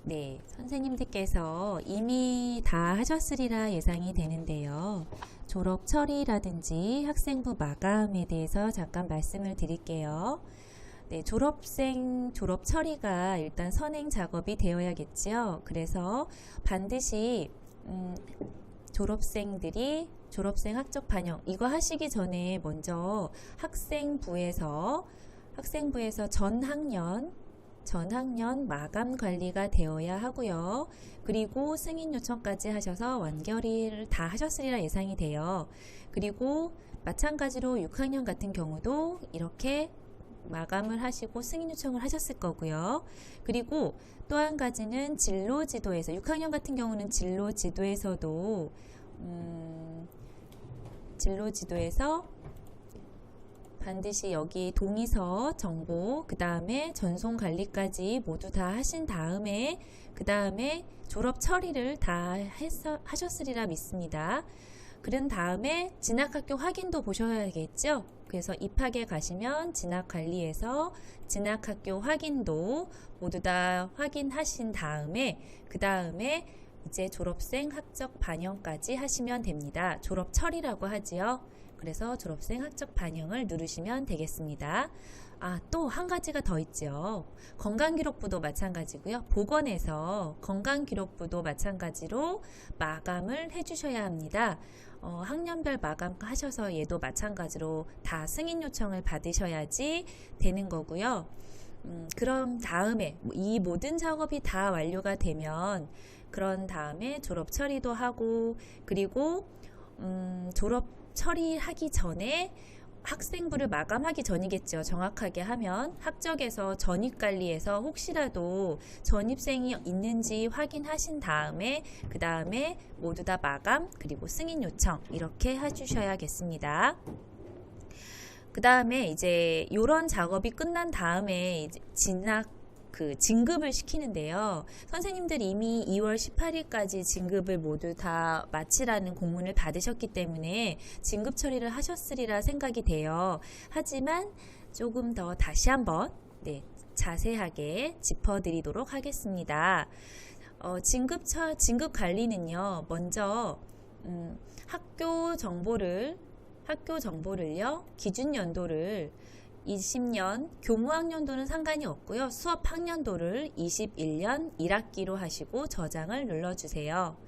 네, 선생님들께서 이미 다 하셨으리라 예상이 되는데요. 졸업 처리라든지 학생부 마감에 대해서 잠깐 말씀을 드릴게요. 네, 졸업생 졸업 처리가 일단 선행 작업이 되어야겠지요. 그래서 반드시 졸업생들이 졸업생 학적 반영 이거 하시기 전에 먼저 학생부에서 전학년 마감 관리가 되어야 하고요. 그리고 승인 요청까지 하셔서 완결을 다 하셨으리라 예상이 돼요. 그리고 마찬가지로 6학년 같은 경우도 이렇게 마감을 하시고 승인 요청을 하셨을 거고요. 그리고 또 한 가지는 진로 지도에서 6학년 같은 경우는 진로 지도에서도 반드시 여기 동의서 정보 그 다음에 전송 관리까지 모두 다 하신 다음에 그 다음에 졸업 처리를 다 하셨으리라 믿습니다. 그런 다음에 진학학교 확인도 보셔야겠죠. 그래서 입학에 가시면 진학관리에서 진학학교 확인도 모두 다 확인하신 다음에 그 다음에 이제 졸업생 학적 반영까지 하시면 됩니다. 졸업 처리라고 하지요. 그래서 졸업생 학적 반영을 누르시면 되겠습니다. 또 한 가지가 더 있죠. 건강기록부도 마찬가지고요. 보건에서 건강기록부도 마찬가지로 마감을 해주셔야 합니다. 학년별 마감 하셔서 얘도 마찬가지로 다 승인 요청을 받으셔야지 되는 거고요. 그런 다음에 이 모든 작업이 다 완료가 되면 그런 다음에 졸업 처리도 하고 그리고 졸업 처리하기 전에 학생부를 마감하기 전이겠죠. 정확하게 하면 학적에서 전입관리에서 혹시라도 전입생이 있는지 확인하신 다음에 그 다음에 모두 다 마감 그리고 승인 요청 이렇게 해주셔야겠습니다. 그 다음에 이제 이런 작업이 끝난 다음에 이제 진급을 시키는데요. 선생님들 이미 2월 18일까지 진급을 모두 다 마치라는 공문을 받으셨기 때문에 진급 처리를 하셨으리라 생각이 돼요. 하지만 조금 더 다시 한번 자세하게 짚어드리도록 하겠습니다. 진급 관리는요. 먼저 학교 정보를요. 기준 연도를 20년 교무학년도는 상관이 없고요. 수업 학년도를 21년 1학기로 하시고 저장을 눌러주세요.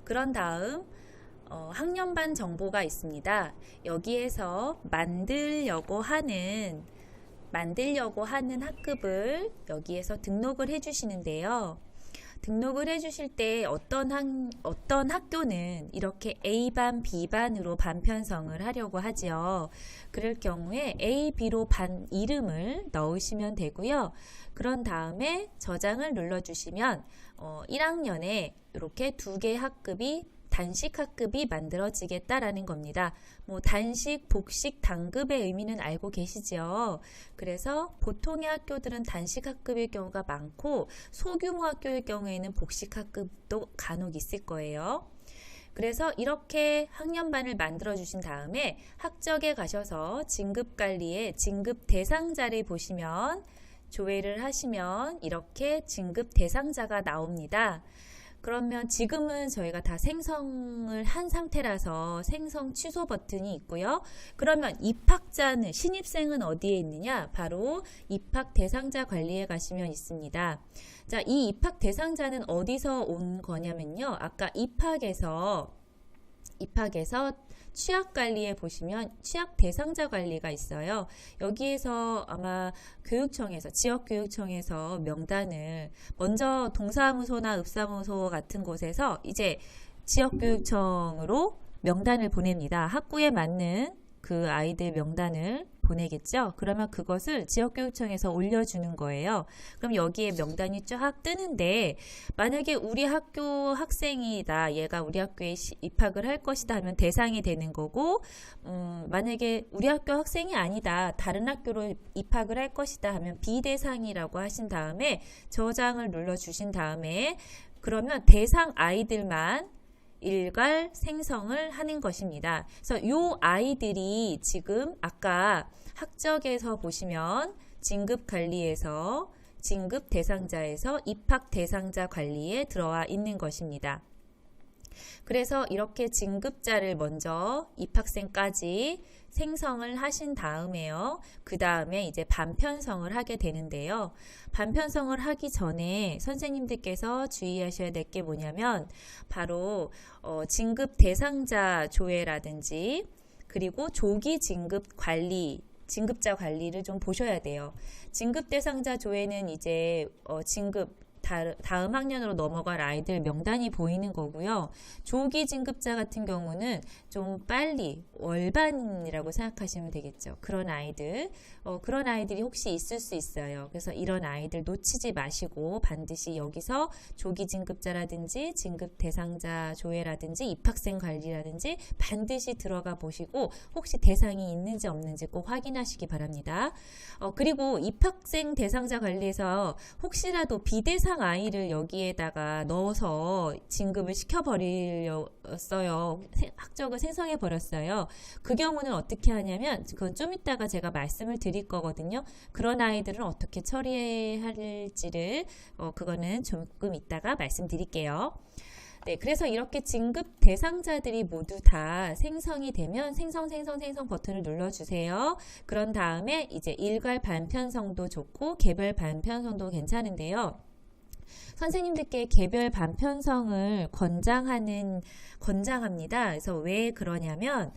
그런 다음 학년반 정보가 있습니다. 여기에서 만들려고 하는 학급을 여기에서 등록을 해주시는데요. 등록을 해주실 때 어떤 학교는 이렇게 A반, B반으로 반 편성을 하려고 하죠. 그럴 경우에 A, B로 반 이름을 넣으시면 되고요. 그런 다음에 저장을 눌러주시면 1학년에 이렇게 2개 학급이 단식 학급이 만들어지겠다라는 겁니다. 단식, 복식, 단급의 의미는 알고 계시죠? 그래서 보통의 학교들은 단식 학급일 경우가 많고 소규모 학교일 경우에는 복식 학급도 간혹 있을 거예요. 그래서 이렇게 학년반을 만들어 주신 다음에 학적에 가셔서 진급관리에 진급 대상자를 보시면 조회를 하시면 이렇게 진급 대상자가 나옵니다. 그러면 지금은 저희가 다 생성을 한 상태라서 생성 취소 버튼이 있고요. 그러면 입학자는 신입생은 어디에 있느냐? 바로 입학 대상자 관리에 가시면 있습니다. 자, 이 입학 대상자는 어디서 온 거냐면요. 아까 입학에서 취약 관리에 보시면 취약 대상자 관리가 있어요. 여기에서 아마 지역교육청에서 명단을 먼저 동사무소나 읍사무소 같은 곳에서 이제 지역교육청으로 명단을 보냅니다. 학구에 맞는 그 아이들 명단을 보내겠죠. 그러면 그것을 지역교육청에서 올려주는 거예요. 그럼 여기에 명단이 쫙 뜨는데 만약에 우리 학교 학생이다. 얘가 우리 학교에 입학을 할 것이다 하면 대상이 되는 거고 만약에 우리 학교 학생이 아니다. 다른 학교로 입학을 할 것이다 하면 비대상이라고 하신 다음에 저장을 눌러주신 다음에 그러면 대상 아이들만 일괄 생성을 하는 것입니다. 그래서 이 아이들이 지금 아까 학적에서 보시면 진급관리에서 진급 대상자에서 입학 대상자 관리에 들어와 있는 것입니다. 그래서 이렇게 진급자를 먼저 입학생까지 생성을 하신 다음에요. 그 다음에 이제 반편성을 하게 되는데요. 반편성을 하기 전에 선생님들께서 주의하셔야 될 게 뭐냐면 바로 진급 대상자 조회라든지 그리고 조기 진급 관리, 진급자 관리를 좀 보셔야 돼요. 진급 대상자 조회는 이제 진급 다음 학년으로 넘어갈 아이들 명단이 보이는 거고요. 조기 진급자 같은 경우는 좀 빨리 월반이라고 생각하시면 되겠죠. 그런 아이들이 혹시 있을 수 있어요. 그래서 이런 아이들 놓치지 마시고 반드시 여기서 조기 진급자라든지 진급 대상자 조회라든지 입학생 관리라든지 반드시 들어가 보시고 혹시 대상이 있는지 없는지 꼭 확인하시기 바랍니다. 그리고 입학생 대상자 관리에서 혹시라도 비대상 아이를 여기에다가 넣어서 진급을 시켜버렸어요. 학적을 생성해 버렸어요. 그 경우는 어떻게 하냐면 그건 좀 이따가 제가 말씀을 드릴 거거든요. 그런 아이들은 어떻게 처리할지를 그거는 조금 이따가 말씀드릴게요. 네, 그래서 이렇게 진급 대상자들이 모두 다 생성이 되면 생성 버튼을 눌러주세요. 그런 다음에 이제 일괄 반편성도 좋고 개별 반편성도 괜찮은데요. 선생님들께 개별 반편성을 권장합니다. 그래서 왜 그러냐면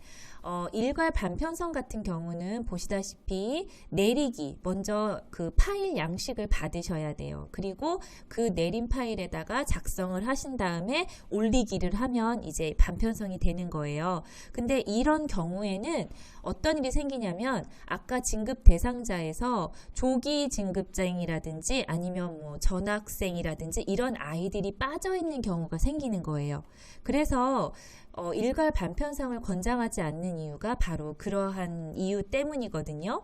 일괄 반편성 같은 경우는 보시다시피 내리기 먼저 그 파일 양식을 받으셔야 돼요. 그리고 그 내린 파일에다가 작성을 하신 다음에 올리기를 하면 이제 반편성이 되는 거예요. 근데 이런 경우에는 어떤 일이 생기냐면 아까 진급 대상자에서 조기 진급자이라든지 아니면 뭐 전학생이라든지 이런 아이들이 빠져 있는 경우가 생기는 거예요. 그래서 일괄 반편성을 권장하지 않는 이유가 바로 그러한 이유 때문이거든요.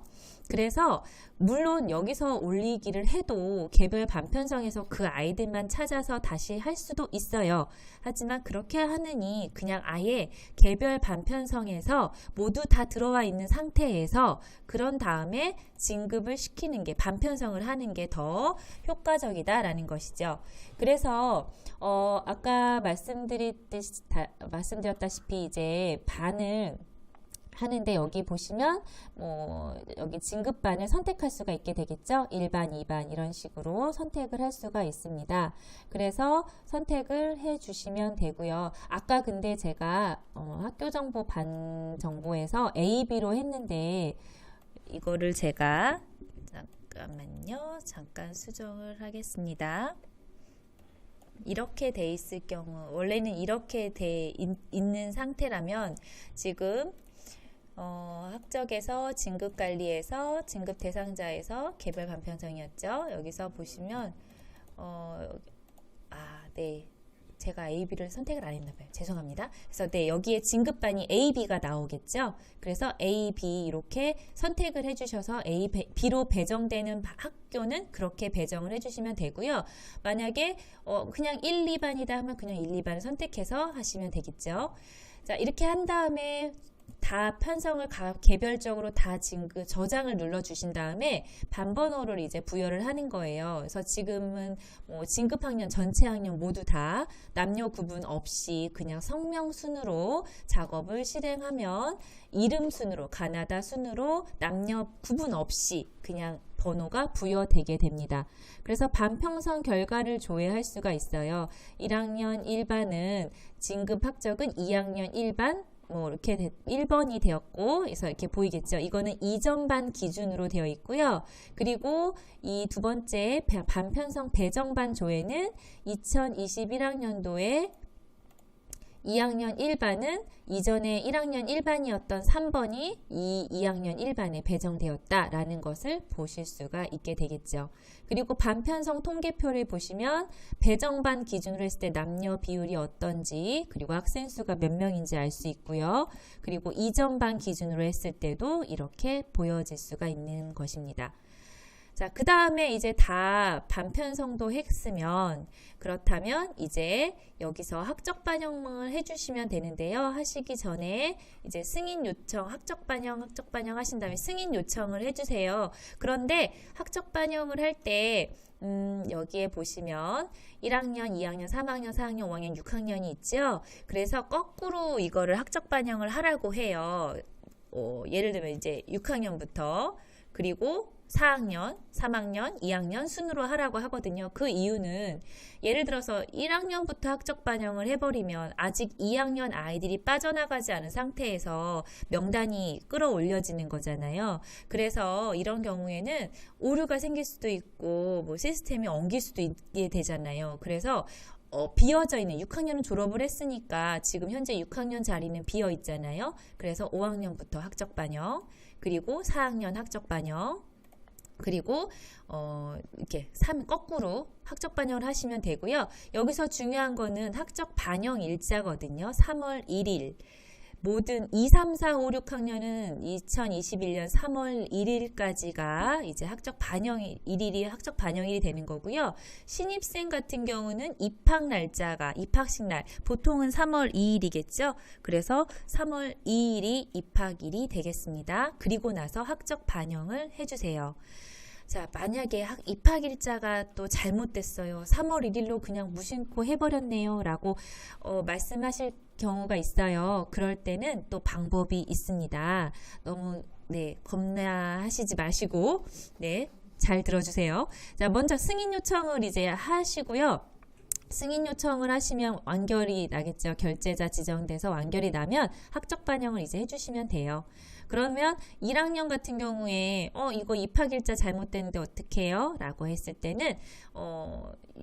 그래서 물론 여기서 올리기를 해도 개별 반편성에서 그 아이들만 찾아서 다시 할 수도 있어요. 하지만 그렇게 하느니 그냥 아예 개별 반편성에서 모두 다 들어와 있는 상태에서 그런 다음에 진급을 시키는 게 반편성을 하는 게 더 효과적이다라는 것이죠. 그래서 아까 말씀드렸다시피 이제 반을 하는데 여기 보시면 여기 진급반을 선택할 수가 있게 되겠죠. 1반, 2반 이런 식으로 선택을 할 수가 있습니다. 그래서 선택을 해 주시면 되고요. 아까 근데 제가 학교정보 반 정보에서 A, B로 했는데 이거를 제가 잠깐 수정을 하겠습니다. 이렇게 돼 있을 경우 원래는 이렇게 돼 있는 상태라면 지금 학적에서 진급관리에서 진급 대상자에서 개별 반편성이었죠. 여기서 보시면 네. 제가 A, B를 선택을 안 했나봐요. 죄송합니다. 그래서 네, 여기에 진급반이 A, B가 나오겠죠. 그래서 A, B 이렇게 선택을 해주셔서 A, B로 배정되는 학교는 그렇게 배정을 해주시면 되고요. 만약에 그냥 1, 2반이다 하면 그냥 1, 2반을 선택해서 하시면 되겠죠. 자, 이렇게 한 다음에 다 편성을 개별적으로 다 저장을 눌러 주신 다음에 반번호를 이제 부여를 하는 거예요. 그래서 지금은 진급 학년 전체 학년 모두 다 남녀 구분 없이 그냥 성명 순으로 작업을 실행하면 이름 순으로 가나다 순으로 남녀 구분 없이 그냥 번호가 부여되게 됩니다. 그래서 반편성 결과를 조회할 수가 있어요. 1학년 1반은 진급 학적은 2학년 1반 이렇게 1번이 되었고, 그래서 이렇게 보이겠죠. 이거는 이전반 기준으로 되어 있고요. 그리고 이 두 번째 반편성 배정반 조회는 2021학년도에 2학년 1반은 이전에 1학년 1반이었던 3번이 2학년 1반에 배정되었다라는 것을 보실 수가 있게 되겠죠. 그리고 반편성 통계표를 보시면 배정반 기준으로 했을 때 남녀 비율이 어떤지 그리고 학생 수가 몇 명인지 알 수 있고요. 그리고 이전반 기준으로 했을 때도 이렇게 보여질 수가 있는 것입니다. 자, 그 다음에 이제 다 반편성도 했으면, 그렇다면 이제 여기서 학적 반영을 해주시면 되는데요. 하시기 전에 이제 승인 요청, 학적 반영 하신 다음에 승인 요청을 해주세요. 그런데 학적 반영을 할 때, 여기에 보시면 1학년, 2학년, 3학년, 4학년, 5학년, 6학년이 있죠. 그래서 거꾸로 이거를 학적 반영을 하라고 해요. 예를 들면 이제 6학년부터 그리고 4학년, 3학년, 2학년 순으로 하라고 하거든요. 그 이유는 예를 들어서 1학년부터 학적 반영을 해버리면 아직 2학년 아이들이 빠져나가지 않은 상태에서 명단이 끌어올려지는 거잖아요. 그래서 이런 경우에는 오류가 생길 수도 있고 뭐 시스템이 엉길 수도 있게 되잖아요. 그래서 비어져 있는 6학년은 졸업을 했으니까 지금 현재 6학년 자리는 비어 있잖아요. 그래서 5학년부터 학적 반영, 그리고 4학년 학적 반영, 그리고 이렇게 거꾸로 학적 반영을 하시면 되고요. 여기서 중요한 거는 학적 반영 일자거든요. 3월 1일. 모든 2, 3, 4, 5, 6학년은 2021년 3월 1일까지가 이제 학적 반영이, 일일이 학적 반영일이 되는 거고요. 신입생 같은 경우는 입학 날짜가, 입학식 날, 보통은 3월 2일이겠죠. 그래서 3월 2일이 입학일이 되겠습니다. 그리고 나서 학적 반영을 해주세요. 자, 만약에 입학일자가 또 잘못됐어요. 3월 1일로 그냥 무심코 해버렸네요. 라고 말씀하실 경우가 있어요. 그럴 때는 또 방법이 있습니다. 너무 겁나하시지 마시고 잘 들어주세요. 자, 먼저 승인 요청을 이제 하시고요. 승인 요청을 하시면 완결이 나겠죠. 결제자 지정돼서 완결이 나면 학적 반영을 이제 해주시면 돼요. 그러면 1학년 같은 경우에 이거 입학일자 잘못됐는데 어떻게 해요? 라고 했을 때는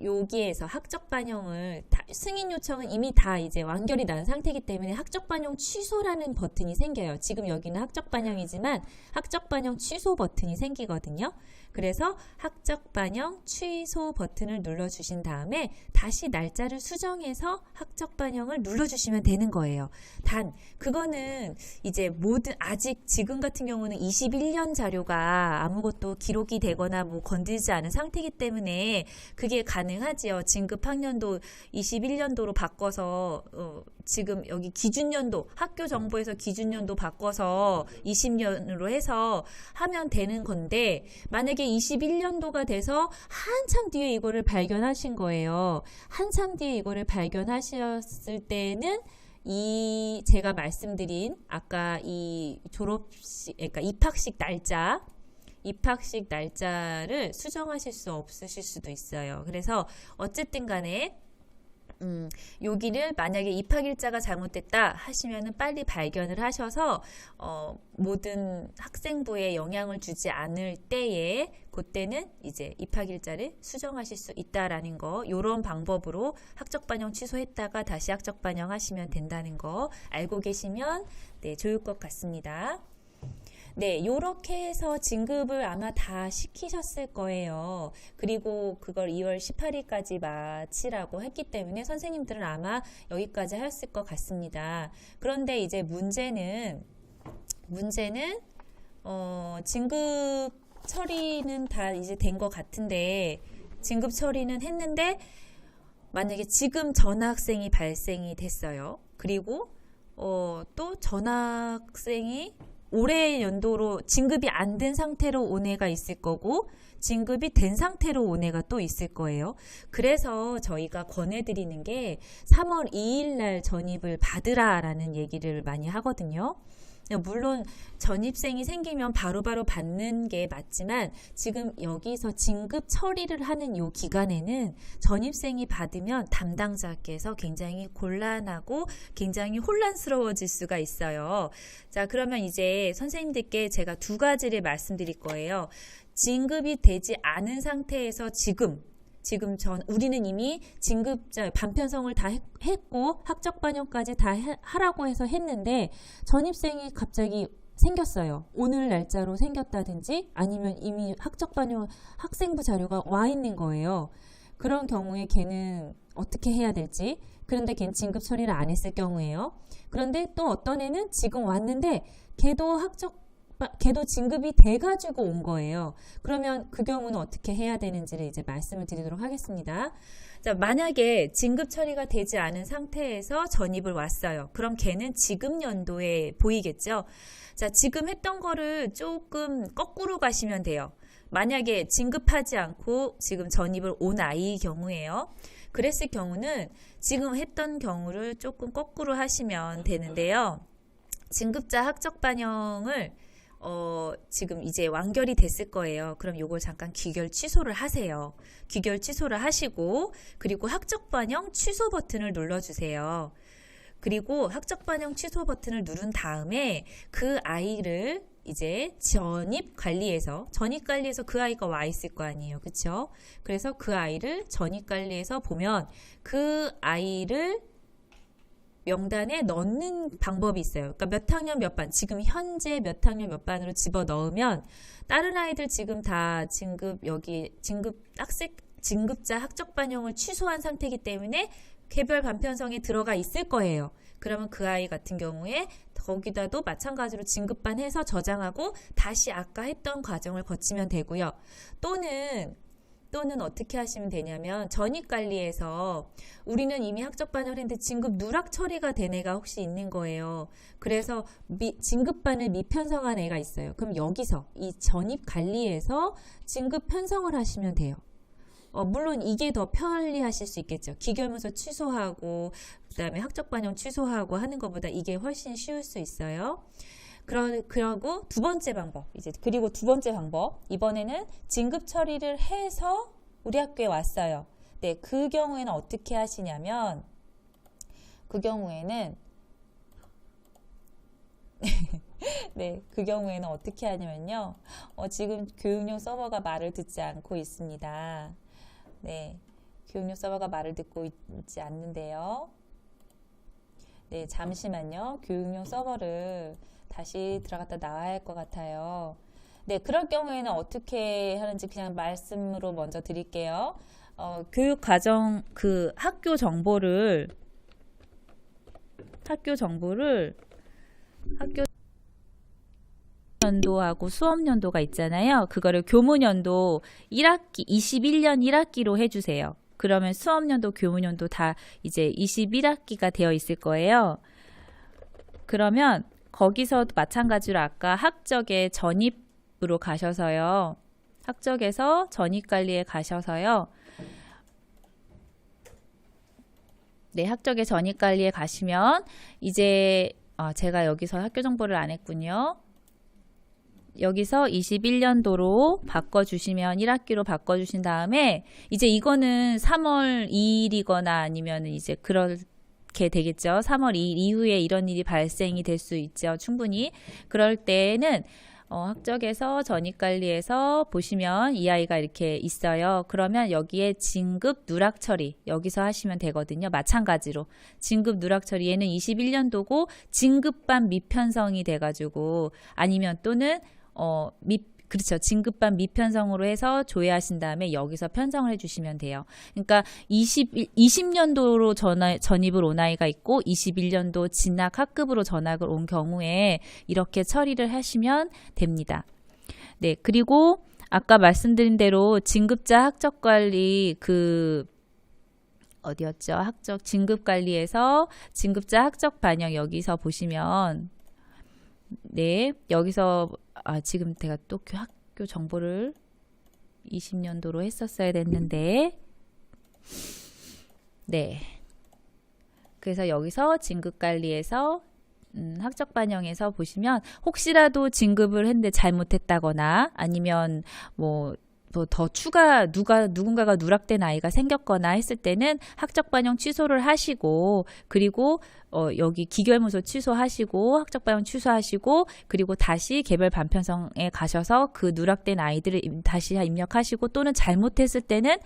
여기에서 학적 반영을 승인 요청은 이미 다 이제 완결이 난 상태이기 때문에 학적 반영 취소라는 버튼이 생겨요. 지금 여기는 학적 반영이지만 학적 반영 취소 버튼이 생기거든요. 그래서 학적 반영 취소 버튼을 눌러주신 다음에 다시 날짜를 수정해서 학적 반영을 눌러주시면 되는 거예요. 단 그거는 이제 아직 지금 같은 경우는 21년 자료가 아무것도 기록이 되거나 뭐 건들지 않은 상태이기 때문에 그게 가능하지요. 진급 학년도 21년도로 바꿔서 지금 여기 기준연도, 학교 정보에서 기준연도 바꿔서 20년으로 해서 하면 되는 건데, 만약에 21년도가 돼서 한참 뒤에 이거를 발견하신 거예요. 한참 뒤에 이거를 발견하셨을 때는 제가 말씀드린 아까 이 그러니까 입학식 날짜를 수정하실 수 없으실 수도 있어요. 그래서 어쨌든 간에 여기를 만약에 입학일자가 잘못됐다 하시면은 빨리 발견을 하셔서 모든 학생부에 영향을 주지 않을 때에 그때는 이제 입학일자를 수정하실 수 있다라는 거, 요런 방법으로 학적 반영 취소했다가 다시 학적 반영하시면 된다는 거 알고 계시면 좋을 것 같습니다. 요렇게 해서 진급을 아마 다 시키셨을 거예요. 그리고 그걸 2월 18일까지 마치라고 했기 때문에 선생님들은 아마 여기까지 하셨을 것 같습니다. 그런데 이제 문제는 진급 처리는 다 이제 된 것 같은데, 진급 처리는 했는데 만약에 지금 전학생이 발생이 됐어요. 그리고 또 전학생이 올해 연도로 진급이 안 된 상태로 온 애가 있을 거고 진급이 된 상태로 온 애가 또 있을 거예요. 그래서 저희가 권해드리는 게 3월 2일 날 전입을 받으라라는 얘기를 많이 하거든요. 물론 전입생이 생기면 바로바로 받는 게 맞지만 지금 여기서 진급 처리를 하는 이 기간에는 전입생이 받으면 담당자께서 굉장히 곤란하고 굉장히 혼란스러워질 수가 있어요. 자, 그러면 이제 선생님들께 제가 두 가지를 말씀드릴 거예요. 진급이 되지 않은 상태에서 지금 우리는 이미 진급자 반편성을 다 했고 학적 반영까지 다 하라고 해서 했는데 전입생이 갑자기 생겼어요. 오늘 날짜로 생겼다든지 아니면 이미 학적 반영 학생부 자료가 와 있는 거예요. 그런 경우에 걔는 어떻게 해야 될지, 그런데 걔는 진급 처리를 안 했을 경우에요. 그런데 또 어떤 애는 지금 왔는데 걔도 학적 걔도 진급이 돼가지고 온 거예요. 그러면 그 경우는 어떻게 해야 되는지를 이제 말씀을 드리도록 하겠습니다. 자, 만약에 진급 처리가 되지 않은 상태에서 전입을 왔어요. 그럼 걔는 지급 연도에 보이겠죠? 자, 지금 했던 거를 조금 거꾸로 가시면 돼요. 만약에 진급하지 않고 지금 전입을 온 아이의 경우에요. 그랬을 경우는 지금 했던 경우를 조금 거꾸로 하시면 되는데요. 진급자 학적 반영을 지금 이제 완결이 됐을 거예요. 그럼 요걸 잠깐 귀결 취소를 하세요. 귀결 취소를 하시고 그리고 학적 반영 취소 버튼을 눌러주세요. 그리고 학적 반영 취소 버튼을 누른 다음에 그 아이를 이제 전입 관리에서 그 아이가 와 있을 거 아니에요. 그쵸? 그래서 그 아이를 전입 관리에서 보면 그 아이를 명단에 넣는 방법이 있어요. 그러니까 몇 학년 몇 반, 지금 현재 몇 학년 몇 반으로 집어 넣으면 다른 아이들 지금 다 진급자 학적 반영을 취소한 상태이기 때문에 개별 반편성에 들어가 있을 거예요. 그러면 그 아이 같은 경우에 거기다도 마찬가지로 진급반해서 저장하고 다시 아까 했던 과정을 거치면 되고요. 또는 어떻게 하시면 되냐면 전입관리에서 우리는 이미 학적 반영을 했는데 진급 누락 처리가 된 애가 혹시 있는 거예요. 그래서 진급반을 미편성한 애가 있어요. 그럼 여기서 이 전입관리에서 진급 편성을 하시면 돼요. 물론 이게 더 편리하실 수 있겠죠. 기결문서 취소하고 그다음에 학적 반영 취소하고 하는 것보다 이게 훨씬 쉬울 수 있어요. 그러고 두 번째 방법, 이번에는 진급 처리를 해서 우리 학교에 왔어요. 네, 그 경우에는 어떻게 하시냐면, 어떻게 하냐면요. 지금 교육용 서버가 말을 듣지 않고 있습니다. 네, 교육용 서버가 말을 듣고 있지 않는데요. 네, 잠시만요. 교육용 서버를 다시 들어갔다 나와야 할 것 같아요. 네, 그럴 경우에는 어떻게 하는지 그냥 말씀으로 먼저 드릴게요. 교육과정 학교 정보를 학교 연도하고 수업 연도가 있잖아요. 그거를 교무연도 1학기 21년 1학기로 해주세요. 그러면 수업 연도, 교무 연도 다 이제 21학기가 되어 있을 거예요. 그러면 거기서도 마찬가지로 아까 학적의 전입으로 가셔서요. 학적에서 전입관리에 가셔서요. 네, 학적의 전입관리에 가시면 이제 제가 여기서 학교 정보를 안 했군요. 여기서 21년도로 바꿔주시면 1학기로 바꿔주신 다음에 이제 이거는 3월 2일이거나 아니면 이제 그렇게 되겠죠. 3월 2일 이후에 이런 일이 발생이 될 수 있죠. 충분히. 그럴 때는 학적에서 전입관리에서 보시면 이 아이가 이렇게 있어요. 그러면 여기에 진급 누락 처리 여기서 하시면 되거든요. 마찬가지로 진급 누락 처리 얘는 21년도고 진급반 미편성이 돼가지고 아니면 또는 그렇죠. 진급반 미편성으로 해서 조회하신 다음에 여기서 편성을 해주시면 돼요. 그러니까 20년도로 전입을 온 아이가 있고 21년도 진학 학급으로 전학을 온 경우에 이렇게 처리를 하시면 됩니다. 네, 그리고 아까 말씀드린 대로 진급자 학적관리 어디였죠? 진급관리에서 진급자 학적 반영 여기서 보시면 네, 여기서 지금 제가 또 학교 정보를 20년도로 했었어야 됐는데 네, 그래서 여기서 진급관리에서 학적 반영에서 보시면 혹시라도 진급을 했는데 잘못했다거나 아니면 더 추가 누군가가 누락된 아이가 생겼거나 했을 때는 학적 반영 취소를 하시고 그리고 여기 기결문서 취소하시고 학적 반영 취소하시고 그리고 다시 개별 반편성에 가셔서 그 누락된 아이들을 다시 입력하시고 또는 잘못했을 때는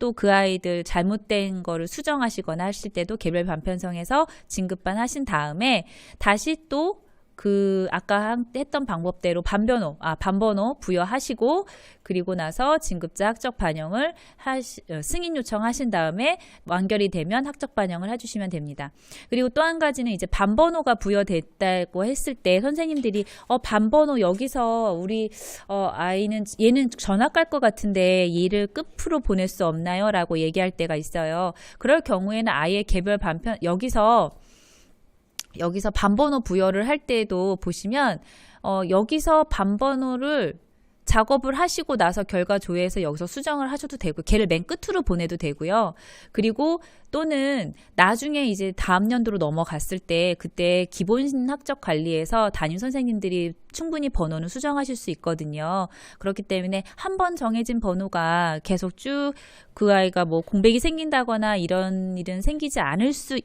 또 그 아이들 잘못된 거를 수정하시거나 하실 때도 개별 반편성에서 진급반 하신 다음에 다시 또 그 아까 했던 방법대로 반번호 부여하시고 그리고 나서 진급자 학적 반영을 승인 요청하신 다음에 완결이 되면 학적 반영을 해주시면 됩니다. 그리고 또 한 가지는 이제 반번호가 부여됐다고 했을 때 선생님들이 반번호 여기서 우리 아이는 얘는 전학 갈 것 같은데 얘를 끝으로 보낼 수 없나요? 라고 얘기할 때가 있어요. 그럴 경우에는 아예 개별 반편 여기서 반번호 부여를 할 때에도 보시면 여기서 반번호를 작업을 하시고 나서 결과 조회해서 여기서 수정을 하셔도 되고 걔를 맨 끝으로 보내도 되고요. 그리고 또는 나중에 이제 다음 연도로 넘어갔을 때 그때 기본 학적 관리에서 담임 선생님들이 충분히 번호는 수정하실 수 있거든요. 그렇기 때문에 한 번 정해진 번호가 계속 쭉 그 아이가 뭐 공백이 생긴다거나 이런 일은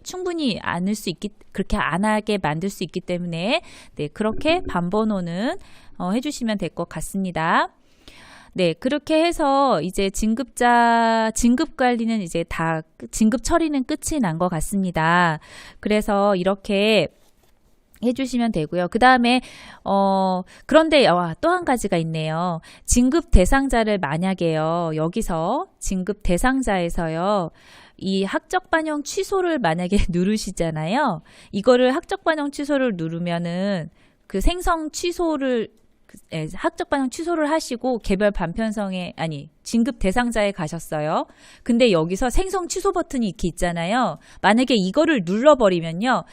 충분히 않을 수 있기, 그렇게 안 하게 만들 수 있기 때문에 네, 그렇게 반번호는 해주시면 될 것 같습니다. 네, 그렇게 해서 이제 진급 관리는 이제 다 진급 처리는 끝이 난 것 같습니다. 그래서 이렇게 해주시면 되고요. 그 다음에 그런데 또 한 가지가 있네요. 진급 대상자를 만약에요. 여기서 진급 대상자에서요. 이 학적 반영 취소를 만약에 누르시잖아요. 이거를 학적 반영 취소를 누르면은 그 생성 취소를 학적 반영 취소를 하시고 개별 반편성에 진급 대상자에 가셨어요. 근데 여기서 생성 취소 버튼이 이렇게 있잖아요. 만약에 이거를 눌러버리면요.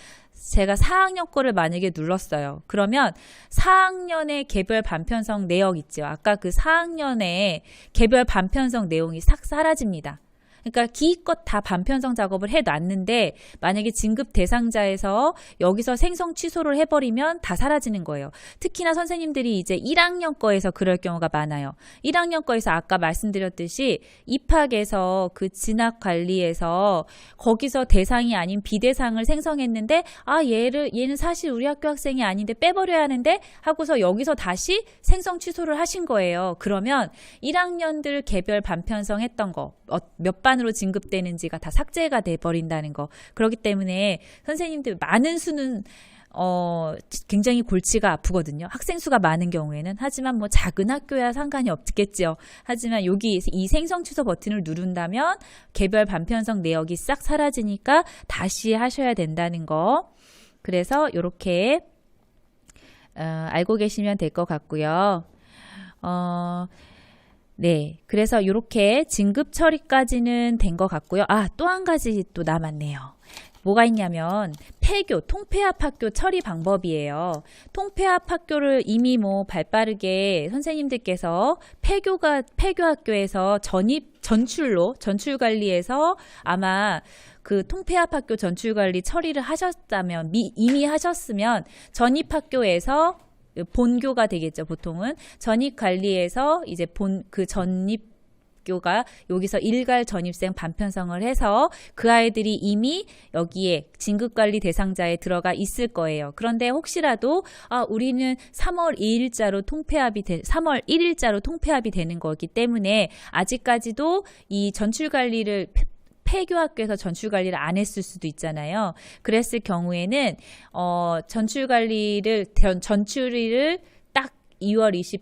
제가 4학년 거를 만약에 눌렀어요. 그러면 4학년의 개별 반편성 내역 있죠. 아까 그 4학년의 개별 반편성 내용이 싹 사라집니다. 그러니까 기껏 다 반편성 작업을 해놨는데 만약에 진급 대상자에서 여기서 생성 취소를 해버리면 다 사라지는 거예요. 특히나 선생님들이 이제 1학년 거에서 그럴 경우가 많아요. 1학년 거에서 아까 말씀드렸듯이 입학에서 그 진학 관리에서 거기서 대상이 아닌 비대상을 생성했는데 얘는 사실 우리 학교 학생이 아닌데 빼버려야 하는데 하고서 여기서 다시 생성 취소를 하신 거예요. 그러면 1학년들 개별 반편성 했던 거 몇 반으로 진급되는지가 다 삭제가 돼버린다는 거. 그렇기 때문에 선생님들 많은 수는 굉장히 골치가 아프거든요. 학생 수가 많은 경우에는. 하지만 뭐 작은 학교야 상관이 없겠죠. 하지만 여기 이 생성 취소 버튼을 누른다면 개별 반편성 내역이 싹 사라지니까 다시 하셔야 된다는 거. 그래서 이렇게 알고 계시면 될 것 같고요. 네, 그래서 이렇게 진급 처리까지는 된 것 같고요. 또 한 가지 또 남았네요. 뭐가 있냐면 통폐합 학교 처리 방법이에요. 통폐합 학교를 이미 발빠르게 선생님들께서 폐교 학교에서 전출 관리에서 아마 그 통폐합 학교 전출 관리 처리를 하셨다면 이미 하셨으면 전입 학교에서 본교가 되겠죠. 보통은 전입 관리에서 이제 그 전입교가 여기서 일괄 전입생 반편성을 해서 그 아이들이 이미 여기에 진급관리 대상자에 들어가 있을 거예요. 그런데 혹시라도 우리는 3월 1일자로 통폐합이 되는 거기 때문에 아직까지도 이 전출관리를 폐교학교에서 전출관리를 안 했을 수도 있잖아요. 그랬을 경우에는 전출일을 딱 2월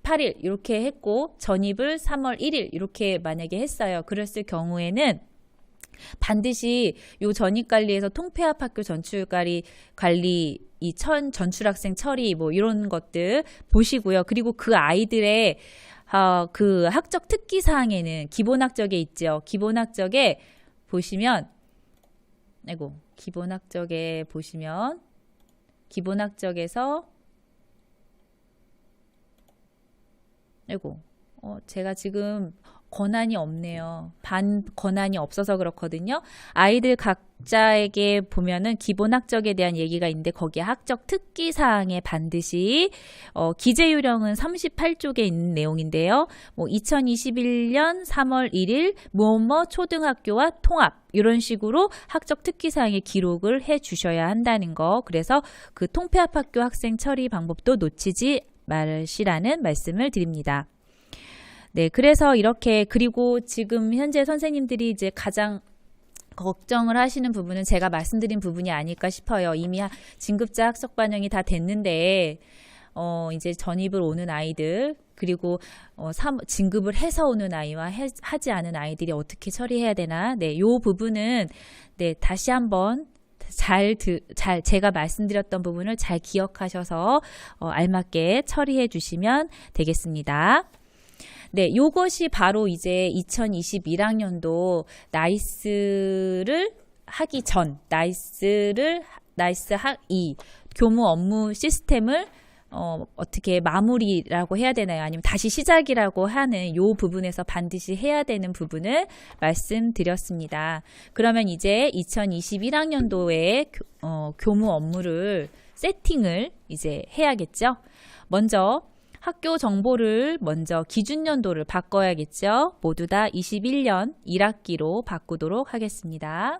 28일 이렇게 했고 전입을 3월 1일 이렇게 만약에 했어요. 그랬을 경우에는 반드시 요 전입관리에서 통폐합 학교 전출관리 이 전출학생 처리 이런 것들 보시고요. 그리고 그 아이들의 그 학적 특기 사항에는 기본학적에 있죠. 기본학적에 보시면 기본학적에서 제가 지금 권한이 없네요. 권한이 없어서 그렇거든요. 아이들 각자에게 보면은 기본학적에 대한 얘기가 있는데 거기에 학적 특기사항에 반드시 기재요령은 38쪽에 있는 내용인데요. 2021년 3월 1일 무엇뭐 초등학교와 통합 이런 식으로 학적 특기사항에 기록을 해 주셔야 한다는 거. 그래서 그 통폐합 학교 학생 처리 방법도 놓치지 마시라는 말씀을 드립니다. 네, 그래서 이렇게 그리고 지금 현재 선생님들이 이제 가장 걱정을 하시는 부분은 제가 말씀드린 부분이 아닐까 싶어요. 이미 진급자 학적 반영이 다 됐는데 이제 전입을 오는 아이들 그리고 진급을 해서 오는 아이와 하지 않은 아이들이 어떻게 처리해야 되나? 네, 요 부분은 네, 다시 한번 제가 말씀드렸던 부분을 잘 기억하셔서 알맞게 처리해 주시면 되겠습니다. 네, 요것이 바로 이제 2021학년도 나이스를 하기 전, 나이스 교무 업무 시스템을 어떻게 마무리라고 해야 되나요? 아니면 다시 시작이라고 하는 요 부분에서 반드시 해야 되는 부분을 말씀드렸습니다. 그러면 이제 2021학년도에 교무 업무를 세팅을 이제 해야겠죠? 먼저 학교 정보를 먼저 기준연도를 바꿔야겠죠? 모두 다 21년 1학기로 바꾸도록 하겠습니다.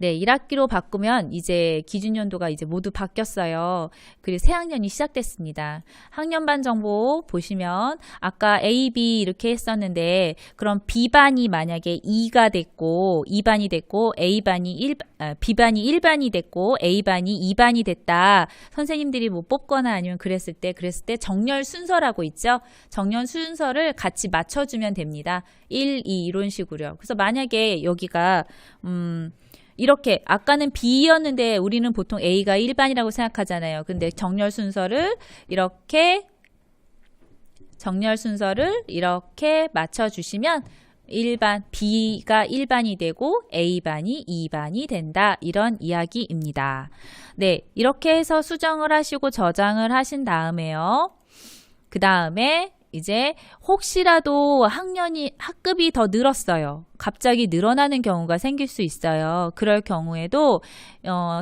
네, 1학기로 바꾸면 이제 기준연도가 이제 모두 바뀌었어요. 그리고 새 학년이 시작됐습니다. 학년반 정보 보시면 아까 A, B 이렇게 했었는데 그럼 B반이 만약에 2가 됐고 2반이 됐고 B반이 1반이 됐고 A반이 2반이 됐다. 선생님들이 뭐 뽑거나 아니면 그랬을 때 정렬 순서라고 있죠. 정렬 순서를 같이 맞춰주면 됩니다. 1, 2 이런 식으로요. 그래서 만약에 여기가 이렇게 아까는 B였는데 우리는 보통 A가 1반이라고 생각하잖아요. 근데 정렬 순서를 이렇게 맞춰주시면 B가 1반이 되고 A반이 2반이 된다. 이런 이야기입니다. 네, 이렇게 해서 수정을 하시고 저장을 하신 다음에요. 그 다음에 이제 혹시라도 학급이 더 늘었어요. 갑자기 늘어나는 경우가 생길 수 있어요. 그럴 경우에도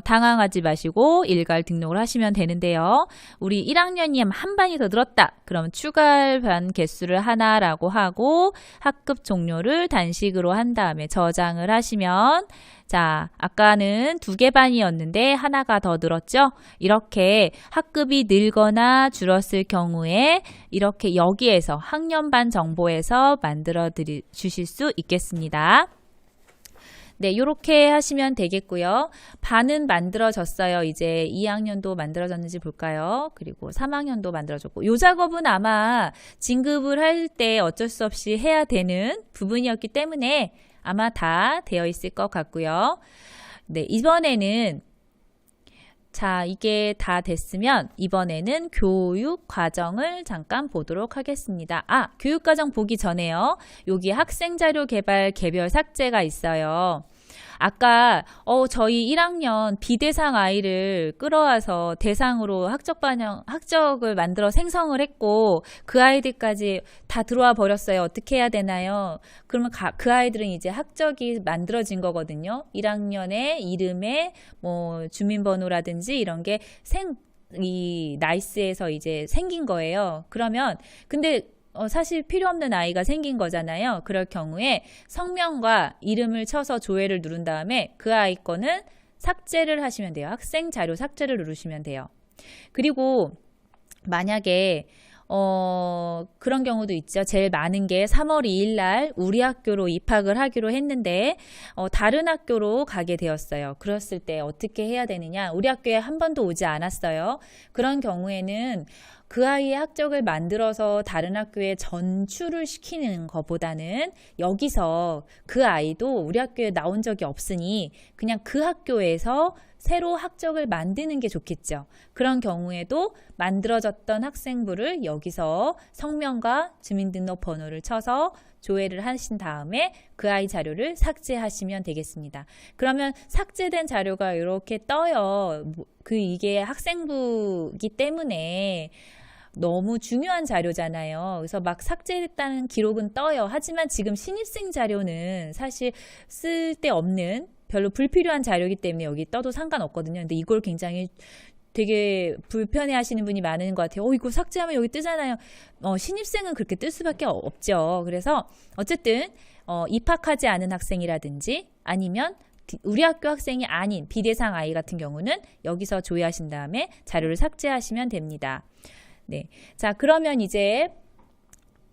당황하지 마시고 일괄 등록을 하시면 되는데요. 우리 1학년이 한 반이 더 늘었다. 그러면 추가 반 개수를 하나라고 하고 학급 종료를 단식으로 한 다음에 저장을 하시면 자, 아까는 2개 반이었는데 하나가 더 늘었죠? 이렇게 학급이 늘거나 줄었을 경우에 이렇게 여기에서 학년반 정보에서 만들어 주실 수 있겠습니다. 네, 이렇게 하시면 되겠고요. 반은 만들어졌어요. 이제 2학년도 만들어졌는지 볼까요? 그리고 3학년도 만들어졌고 이 작업은 아마 진급을 할 때 어쩔 수 없이 해야 되는 부분이었기 때문에 아마 다 되어 있을 것 같고요. 네, 이번에는 자, 이게 다 됐으면 이번에는 교육 과정을 잠깐 보도록 하겠습니다. 교육 과정 보기 전에요. 여기 학생 자료 개발 개별 삭제가 있어요. 아까 저희 1학년 비대상 아이를 끌어와서 대상으로 학적을 만들어 생성을 했고 그 아이들까지 다 들어와 버렸어요. 어떻게 해야 되나요? 그러면 그 아이들은 이제 학적이 만들어진 거거든요. 1학년의 이름에 뭐 주민번호라든지 이런 게 이 나이스에서 이제 생긴 거예요. 그러면 근데 사실 필요 없는 아이가 생긴 거잖아요. 그럴 경우에 성명과 이름을 쳐서 조회를 누른 다음에 그 아이 거는 삭제를 하시면 돼요. 학생 자료 삭제를 누르시면 돼요. 그리고 만약에 그런 경우도 있죠. 제일 많은 게 3월 2일 날 우리 학교로 입학을 하기로 했는데 다른 학교로 가게 되었어요. 그랬을 때 어떻게 해야 되느냐? 우리 학교에 한 번도 오지 않았어요. 그런 경우에는 그 아이의 학적을 만들어서 다른 학교에 전출을 시키는 것보다는 여기서 그 아이도 우리 학교에 나온 적이 없으니 그냥 그 학교에서 새로 학적을 만드는 게 좋겠죠. 그런 경우에도 만들어졌던 학생부를 여기서 성명과 주민등록번호를 쳐서 조회를 하신 다음에 그 아이 자료를 삭제하시면 되겠습니다. 그러면 삭제된 자료가 이렇게 떠요. 이게 학생부이기 때문에 너무 중요한 자료잖아요. 그래서 막 삭제했다는 기록은 떠요. 하지만 지금 신입생 자료는 사실 쓸데없는 별로 불필요한 자료이기 때문에 여기 떠도 상관없거든요. 근데 이걸 굉장히 되게 불편해 하시는 분이 많은 것 같아요. 이거 삭제하면 여기 뜨잖아요. 신입생은 그렇게 뜰 수밖에 없죠. 그래서 어쨌든 입학하지 않은 학생이라든지 아니면 우리 학교 학생이 아닌 비대상 아이 같은 경우는 여기서 조회하신 다음에 자료를 삭제하시면 됩니다. 네. 자, 그러면 이제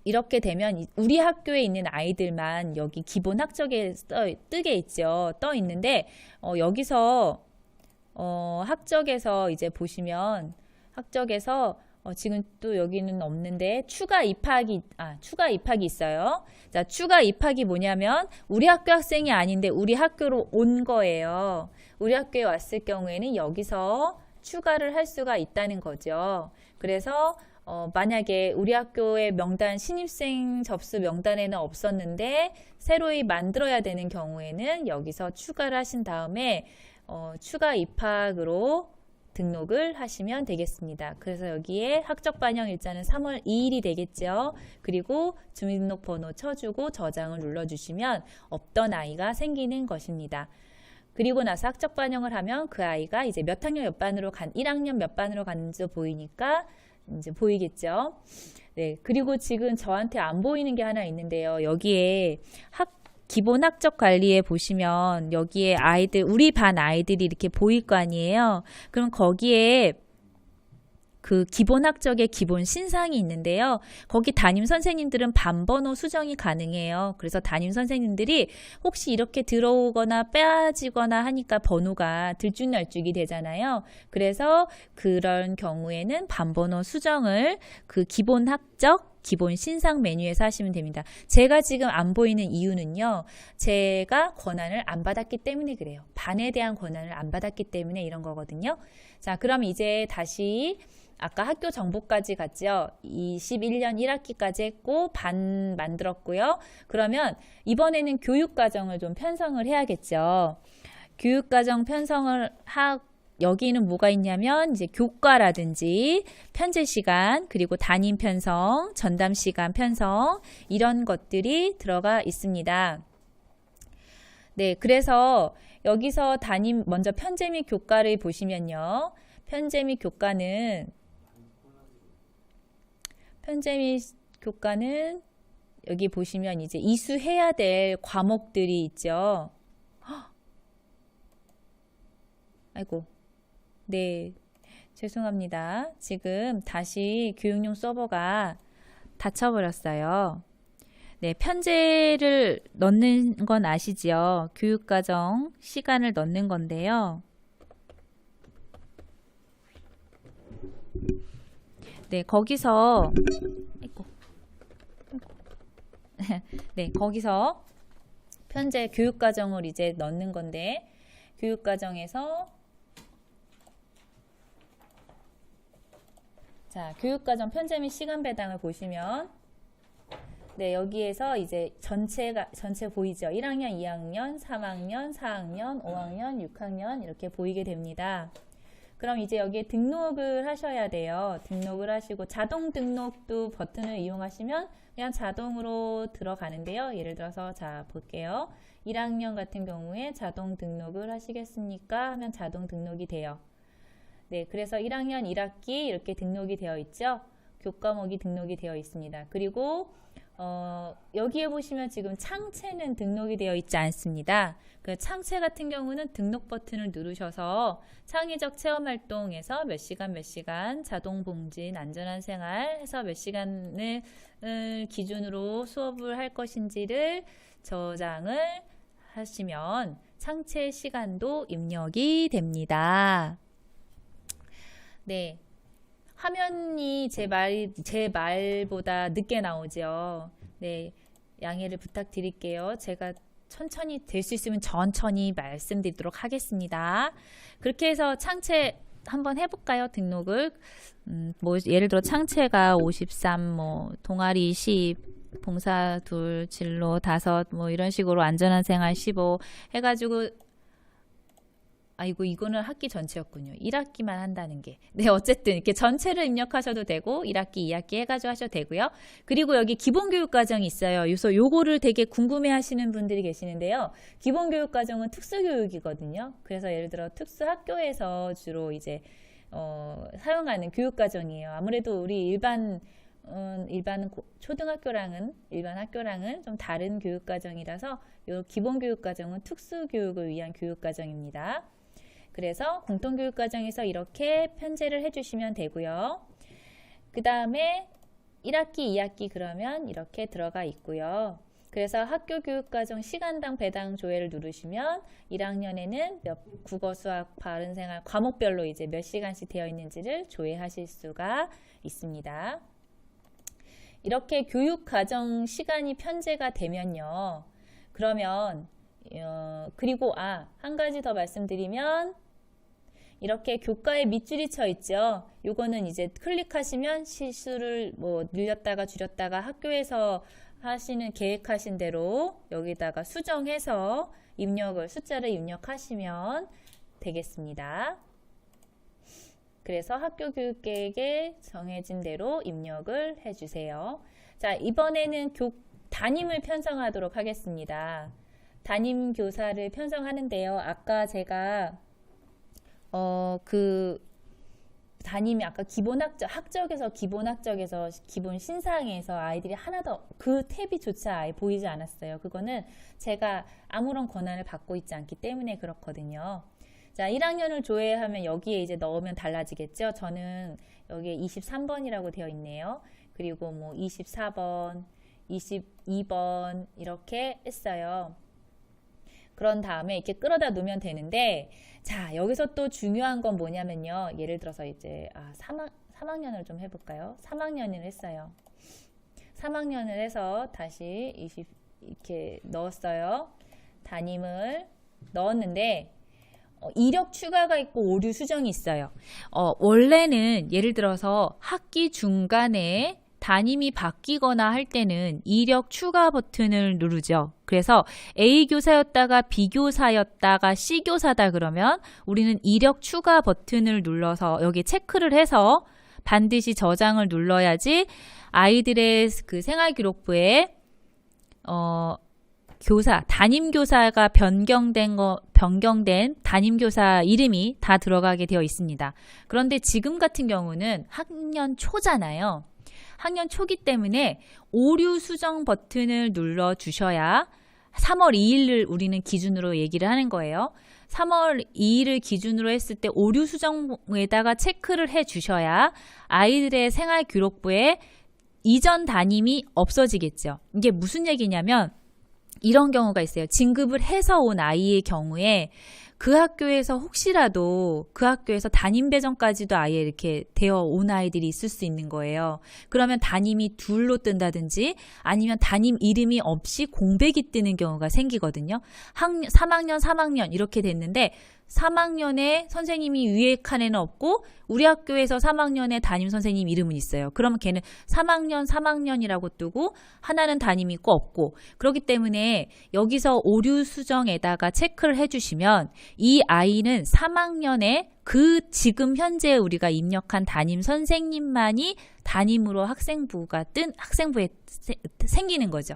이렇게 되면 우리 학교에 있는 아이들만 여기 기본 학적에 뜨게 있죠. 떠 있는데 여기서 학적에서 이제 보시면 학적에서 지금 또 여기는 없는데 추가 입학이 있어요. 자, 추가 입학이 뭐냐면 우리 학교 학생이 아닌데 우리 학교로 온 거예요. 우리 학교에 왔을 경우에는 여기서 추가를 할 수가 있다는 거죠. 그래서 만약에 우리 학교의 명단 신입생 접수 명단에는 없었는데 새로이 만들어야 되는 경우에는 여기서 추가를 하신 다음에 추가 입학으로 등록을 하시면 되겠습니다. 그래서 여기에 학적 반영 일자는 3월 2일이 되겠죠. 그리고 주민등록번호 쳐주고 저장을 눌러주시면 없던 아이가 생기는 것입니다. 그리고 나서 학적 반영을 하면 그 아이가 이제 몇 학년 몇 반으로 1학년 몇 반으로 갔는지 보이니까 이제 보이겠죠. 네. 그리고 지금 저한테 안 보이는 게 하나 있는데요. 여기에 기본 학적 관리에 보시면 여기에 아이들, 우리 반 아이들이 이렇게 보일 거 아니에요. 그럼 거기에 그 기본 학적의 기본 신상이 있는데요. 거기 담임 선생님들은 반번호 수정이 가능해요. 그래서 담임 선생님들이 혹시 이렇게 들어오거나 빠지거나 하니까 번호가 들쭉날쭉이 되잖아요. 그래서 그런 경우에는 반번호 수정을 그 기본 학적 기본 신상 메뉴에서 하시면 됩니다. 제가 지금 안 보이는 이유는요. 제가 권한을 안 받았기 때문에 그래요. 반에 대한 권한을 안 받았기 때문에 이런 거거든요. 자, 그럼 이제 다시 아까 학교 정보까지 갔죠. 21년 1학기까지 했고 반 만들었고요. 그러면 이번에는 교육과정을 좀 편성을 해야겠죠. 교육과정 편성을 여기는 뭐가 있냐면 이제 교과라든지 편제 시간 그리고 담임 편성, 전담 시간 편성 이런 것들이 들어가 있습니다. 네, 그래서 여기서 먼저 편제 및 교과를 보시면요. 편제 및 교과는 여기 보시면 이제 이수해야 될 과목들이 있죠. 아이고. 네, 죄송합니다. 지금 다시 교육용 서버가 닫혀버렸어요. 네, 편제를 넣는 건 아시죠? 교육과정 시간을 넣는 건데요. 네, 거기서 네, 거기서 편제 교육과정을 이제 넣는 건데 교육과정에서 자, 교육과정 편제 및 시간 배당을 보시면 네, 여기에서 이제 전체 보이죠? 1학년, 2학년, 3학년, 4학년, 5학년, 6학년 이렇게 보이게 됩니다. 그럼 이제 여기에 등록을 하셔야 돼요. 등록을 하시고 자동 등록도 버튼을 이용하시면 그냥 자동으로 들어가는데요. 예를 들어서 자, 볼게요. 1학년 같은 경우에 자동 등록을 하시겠습니까? 하면 자동 등록이 돼요. 네, 그래서 1학년 1학기 이렇게 등록이 되어 있죠. 교과목이 등록이 되어 있습니다. 그리고 여기에 보시면 지금 창체는 등록이 되어 있지 않습니다. 그 창체 같은 경우는 등록 버튼을 누르셔서 창의적 체험활동에서 몇 시간 자동 봉진 안전한 생활 해서 몇 시간을 기준으로 수업을 할 것인지를 저장을 하시면 창체 시간도 입력이 됩니다. 네, 화면이 제 말보다 늦게 나오죠. 네, 양해를 부탁드릴게요. 제가 천천히 될 수 있으면 천천히 말씀드리도록 하겠습니다. 그렇게 해서 창체 한번 해볼까요? 등록을 뭐 예를 들어 창체가 53, 뭐 동아리 10, 봉사 2, 진로 5, 뭐 이런 식으로 안전한 생활 15 해가지고 아이고 이거는 학기 전체였군요. 1학기만 한다는 게. 네, 어쨌든 이렇게 전체를 입력하셔도 되고 1학기, 2학기 해가지고 하셔도 되고요. 그리고 여기 기본교육과정이 있어요. 그래서 요거를 되게 궁금해 하시는 분들이 계시는데요. 기본교육과정은 특수교육이거든요. 그래서 예를 들어 특수학교에서 주로 이제 사용하는 교육과정이에요. 아무래도 우리 일반 초등학교랑은 일반 학교랑은 좀 다른 교육과정이라서 요 기본교육과정은 특수교육을 위한 교육과정입니다. 그래서 공통교육과정에서 이렇게 편제를 해주시면 되고요. 그 다음에 1학기, 2학기 그러면 이렇게 들어가 있고요. 그래서 학교 교육과정 시간당 배당 조회를 누르시면 1학년에는 국어, 수학, 바른생활 과목별로 이제 몇 시간씩 되어 있는지를 조회하실 수가 있습니다. 이렇게 교육과정 시간이 편제가 되면요. 그러면 그리고 한 가지 더 말씀드리면 이렇게 교과에 밑줄이 쳐 있죠. 요거는 이제 클릭하시면 시수를 뭐 늘렸다가 줄였다가 학교에서 하시는 계획하신 대로 여기다가 수정해서 숫자를 입력하시면 되겠습니다. 그래서 학교 교육계획에 정해진 대로 입력을 해주세요. 자, 이번에는 담임을 편성하도록 하겠습니다. 담임 교사를 편성하는데요. 아까 제가 담임이 아까 학적에서 기본 신상에서 아이들이 하나도 그 탭이조차 아예 보이지 않았어요. 그거는 제가 아무런 권한을 받고 있지 않기 때문에 그렇거든요. 자, 1학년을 조회하면 여기에 이제 넣으면 달라지겠죠. 저는 여기에 23번이라고 되어 있네요. 그리고 뭐 24번, 22번 이렇게 했어요. 그런 다음에 이렇게 끌어다 놓으면 되는데, 자, 여기서 또 중요한 건 뭐냐면요. 예를 들어서 이제 3학년을 좀 해볼까요? 3학년을 했어요. 3학년을 해서 다시 이렇게 넣었어요. 담임을 넣었는데 이력 추가가 있고 오류 수정이 있어요. 원래는 예를 들어서 학기 중간에 담임이 바뀌거나 할 때는 이력 추가 버튼을 누르죠. 그래서 A 교사였다가 B 교사였다가 C 교사다 그러면 우리는 이력 추가 버튼을 눌러서 여기 체크를 해서 반드시 저장을 눌러야지 아이들의 그 생활기록부에 담임 교사가 변경된 담임 교사 이름이 다 들어가게 되어 있습니다. 그런데 지금 같은 경우는 학년 초잖아요. 학년 초기 때문에 오류 수정 버튼을 눌러 주셔야 3월 2일을 우리는 기준으로 얘기를 하는 거예요. 3월 2일을 기준으로 했을 때 오류 수정에다가 체크를 해 주셔야 아이들의 생활 기록부에 이전 담임이 없어지겠죠. 이게 무슨 얘기냐면 이런 경우가 있어요. 진급을 해서 온 아이의 경우에 그 학교에서 혹시라도 그 학교에서 담임 배정까지도 아예 이렇게 되어 온 아이들이 있을 수 있는 거예요. 그러면 담임이 둘로 뜬다든지 아니면 담임 이름이 없이 공백이 뜨는 경우가 생기거든요. 3학년, 3학년 이렇게 됐는데 3학년에 선생님이 위에 칸에는 없고 우리 학교에서 3학년에 담임 선생님 이름은 있어요. 그러면 걔는 3학년, 3학년이라고 뜨고 하나는 담임이 있고 없고 그렇기 때문에 여기서 오류 수정에다가 체크를 해주시면 이 아이는 3학년에 지금 현재 우리가 입력한 담임 선생님만이 담임으로 학생부에 생기는 거죠.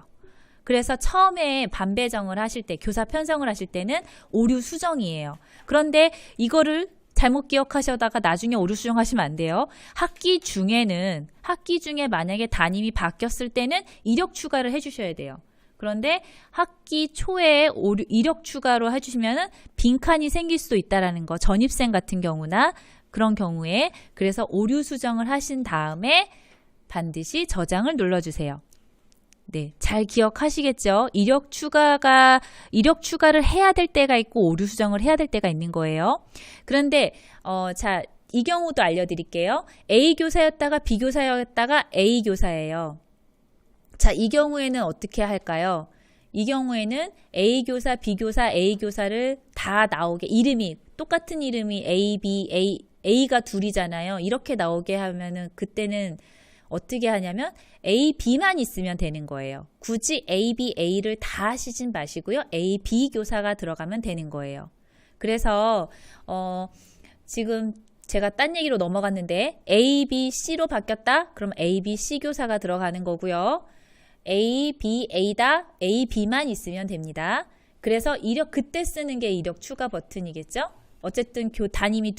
그래서 처음에 반배정을 하실 때, 교사 편성을 하실 때는 오류 수정이에요. 그런데 이거를 잘못 기억하셔다가 나중에 오류 수정하시면 안 돼요. 학기 중에 만약에 담임이 바뀌었을 때는 이력 추가를 해주셔야 돼요. 그런데 학기 초에 이력 추가로 해주시면은 빈칸이 생길 수도 있다라는 거. 전입생 같은 경우나 그런 경우에 그래서 오류 수정을 하신 다음에 반드시 저장을 눌러주세요. 네, 잘 기억하시겠죠? 이력 추가를 해야 될 때가 있고 오류 수정을 해야 될 때가 있는 거예요. 그런데 자, 이 경우도 알려드릴게요. A 교사였다가 B 교사였다가 A 교사예요. 자, 이 경우에는 어떻게 할까요? 이 경우에는 A 교사, B 교사, A 교사를 다 나오게 똑같은 이름이 A, B, A가 둘이잖아요. 이렇게 나오게 하면은 그때는 어떻게 하냐면 A, B만 있으면 되는 거예요. 굳이 A, B, A를 다 하시진 마시고요. A, B 교사가 들어가면 되는 거예요. 그래서 지금 제가 딴 얘기로 넘어갔는데 A, B, C로 바뀌었다? 그럼 A, B, C 교사가 들어가는 거고요. A, B, A다? A, B만 있으면 됩니다. 그래서 그때 쓰는 게 이력 추가 버튼이겠죠? 어쨌든 담임이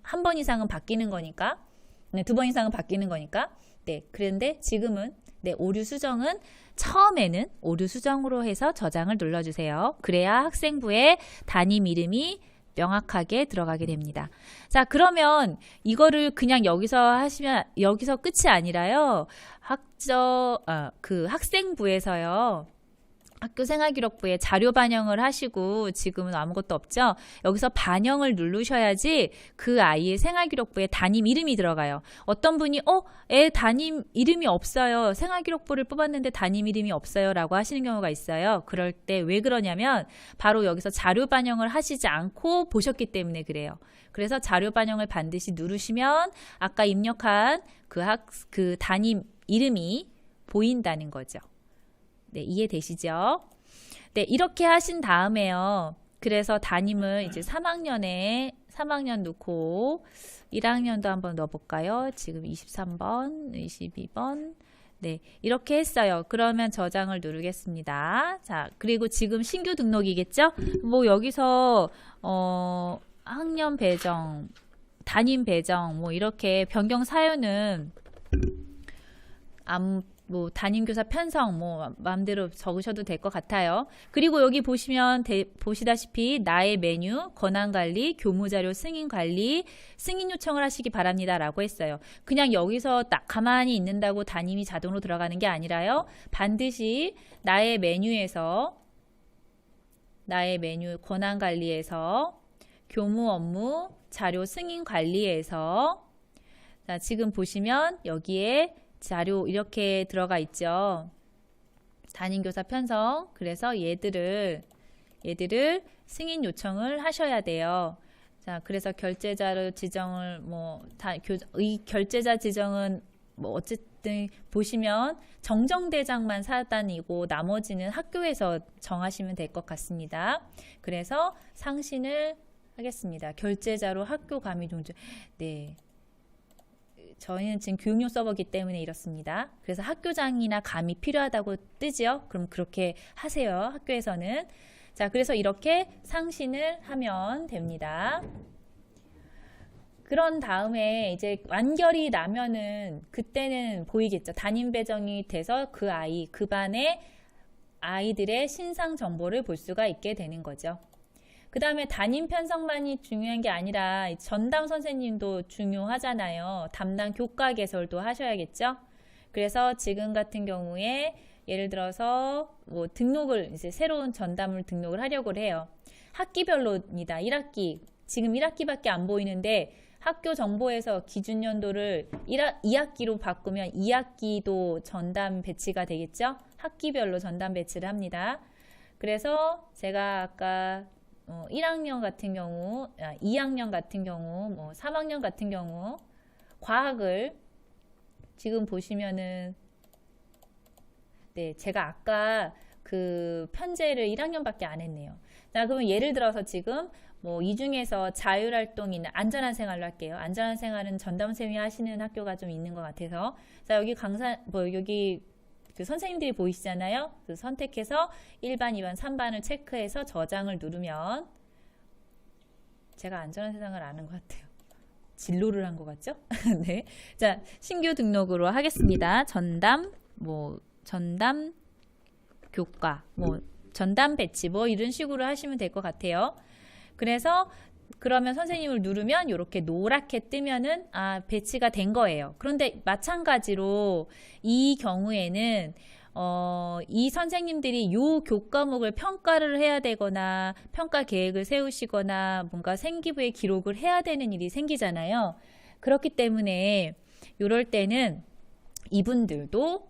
한 번 이상은 바뀌는 거니까. 네, 2번 이상은 바뀌는 거니까. 네, 그런데 지금은 오류 수정은 처음에는 오류 수정으로 해서 저장을 눌러주세요. 그래야 학생부에 담임 이름이 명확하게 들어가게 됩니다. 자, 그러면 이거를 그냥 여기서 하시면 여기서 끝이 아니라요. 그 학생부에서요. 학교 생활기록부에 자료 반영을 하시고 지금은 아무것도 없죠. 여기서 반영을 누르셔야지 그 아이의 생활기록부에 담임 이름이 들어가요. 어떤 분이 애 담임 이름이 없어요. 생활기록부를 뽑았는데 담임 이름이 없어요 라고 하시는 경우가 있어요. 그럴 때 왜 그러냐면 바로 여기서 자료 반영을 하시지 않고 보셨기 때문에 그래요. 그래서 자료 반영을 반드시 누르시면 아까 입력한 그 담임 이름이 보인다는 거죠. 네, 이해되시죠? 네, 이렇게 하신 다음에요. 그래서 담임을 이제 3학년 넣고 1학년도 한번 넣어볼까요? 지금 23번, 22번. 네, 이렇게 했어요. 그러면 저장을 누르겠습니다. 자, 그리고 지금 신규 등록이겠죠? 뭐 여기서 학년 배정, 담임 배정 뭐 이렇게 변경 사유는 뭐 담임교사 편성 뭐 마음대로 적으셔도 될 것 같아요. 그리고 여기 보시면 보시다시피 나의 메뉴, 권한관리, 교무자료 승인관리, 승인 요청을 하시기 바랍니다 라고 했어요. 그냥 여기서 딱 가만히 있는다고 담임이 자동으로 들어가는 게 아니라요. 반드시 나의 메뉴에서 나의 메뉴 권한관리에서 교무 업무 자료 승인관리에서 자, 지금 보시면 여기에 자료 이렇게 들어가 있죠. 담임교사 편성. 그래서 얘들을 승인 요청을 하셔야 돼요. 자, 그래서 결제자를 지정을 이 결제자 지정은 뭐 어쨌든 보시면 정정대장만 사단이고 나머지는 학교에서 정하시면 될 것 같습니다. 그래서 상신을 하겠습니다. 결제자로 학교 감위 동조. 네. 저희는 지금 교육용 서버이기 때문에 이렇습니다. 그래서 학교장이나 감이 필요하다고 뜨죠. 그럼 그렇게 하세요. 학교에서는. 자, 그래서 이렇게 상신을 하면 됩니다. 그런 다음에 이제 완결이 나면은 그때는 보이겠죠. 담임 배정이 돼서 그 반의 아이들의 신상 정보를 볼 수가 있게 되는 거죠. 그 다음에 담임 편성만이 중요한 게 아니라 전담 선생님도 중요하잖아요. 담당 교과 개설도 하셔야겠죠. 그래서 지금 같은 경우에 예를 들어서 뭐 등록을 이제 새로운 전담을 등록을 하려고 해요. 학기별로입니다. 1학기 지금 1학기밖에 안 보이는데 학교 정보에서 기준 연도를 2학기로 바꾸면 2학기도 전담 배치가 되겠죠. 학기별로 전담 배치를 합니다. 그래서 제가 아까 1학년 같은 경우, 2학년 같은 경우, 뭐 3학년 같은 경우 과학을 지금 보시면은 네, 제가 아까 그 편제를 1학년밖에 안 했네요. 자, 그러면 예를 들어서 지금 뭐 이 중에서 자율활동이나 안전한 생활로 할게요. 안전한 생활은 전담쌤이 하시는 학교가 좀 있는 것 같아서 자, 여기 여기 그 선생님들이 보이시잖아요. 그 선택해서 1반, 2반, 3반을 체크해서 저장을 누르면 제가 안전한 세상을 아는 것 같아요. 진로를 한 것 같죠? 네. 자, 신규 등록으로 하겠습니다. 전담 교과, 전담 배치, 이런 식으로 하시면 될 것 같아요. 그래서 그러면 선생님을 누르면 이렇게 노랗게 뜨면은 배치가 된 거예요. 그런데 마찬가지로 이 경우에는 이 선생님들이 요 교과목을 평가를 해야 되거나 평가 계획을 세우시거나 뭔가 생기부에 기록을 해야 되는 일이 생기잖아요. 그렇기 때문에 이럴 때는 이분들도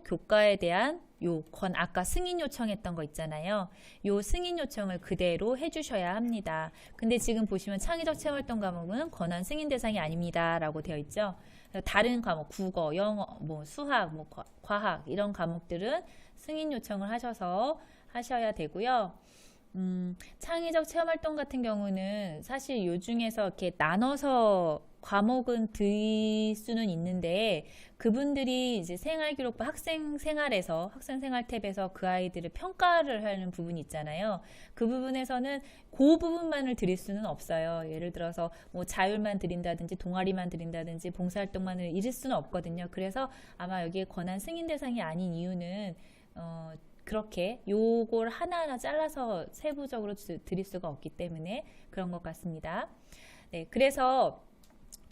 교과에 대한 아까 승인 요청했던 거 있잖아요. 요 승인 요청을 그대로 해주셔야 합니다. 근데 지금 보시면 창의적 체험활동 과목은 권한 승인 대상이 아닙니다 라고 되어 있죠. 다른 과목, 국어, 영어, 수학, 과학 이런 과목들은 승인 요청을 하셔야 되고요. 창의적 체험활동 같은 경우는 사실 요 중에서 이렇게 나눠서 과목은 들 수는 있는데 그분들이 이제 생활기록부 학생생활 탭에서 그 아이들을 평가를 하는 부분이 있잖아요. 그 부분에서는 그 부분만을 드릴 수는 없어요. 예를 들어서 뭐 자율만 드린다든지 동아리만 드린다든지 봉사활동만을 잃을 수는 없거든요. 그래서 아마 여기에 권한 승인 대상이 아닌 이유는 그렇게 요걸 하나하나 잘라서 세부적으로 드릴 수가 없기 때문에 그런 것 같습니다. 네, 그래서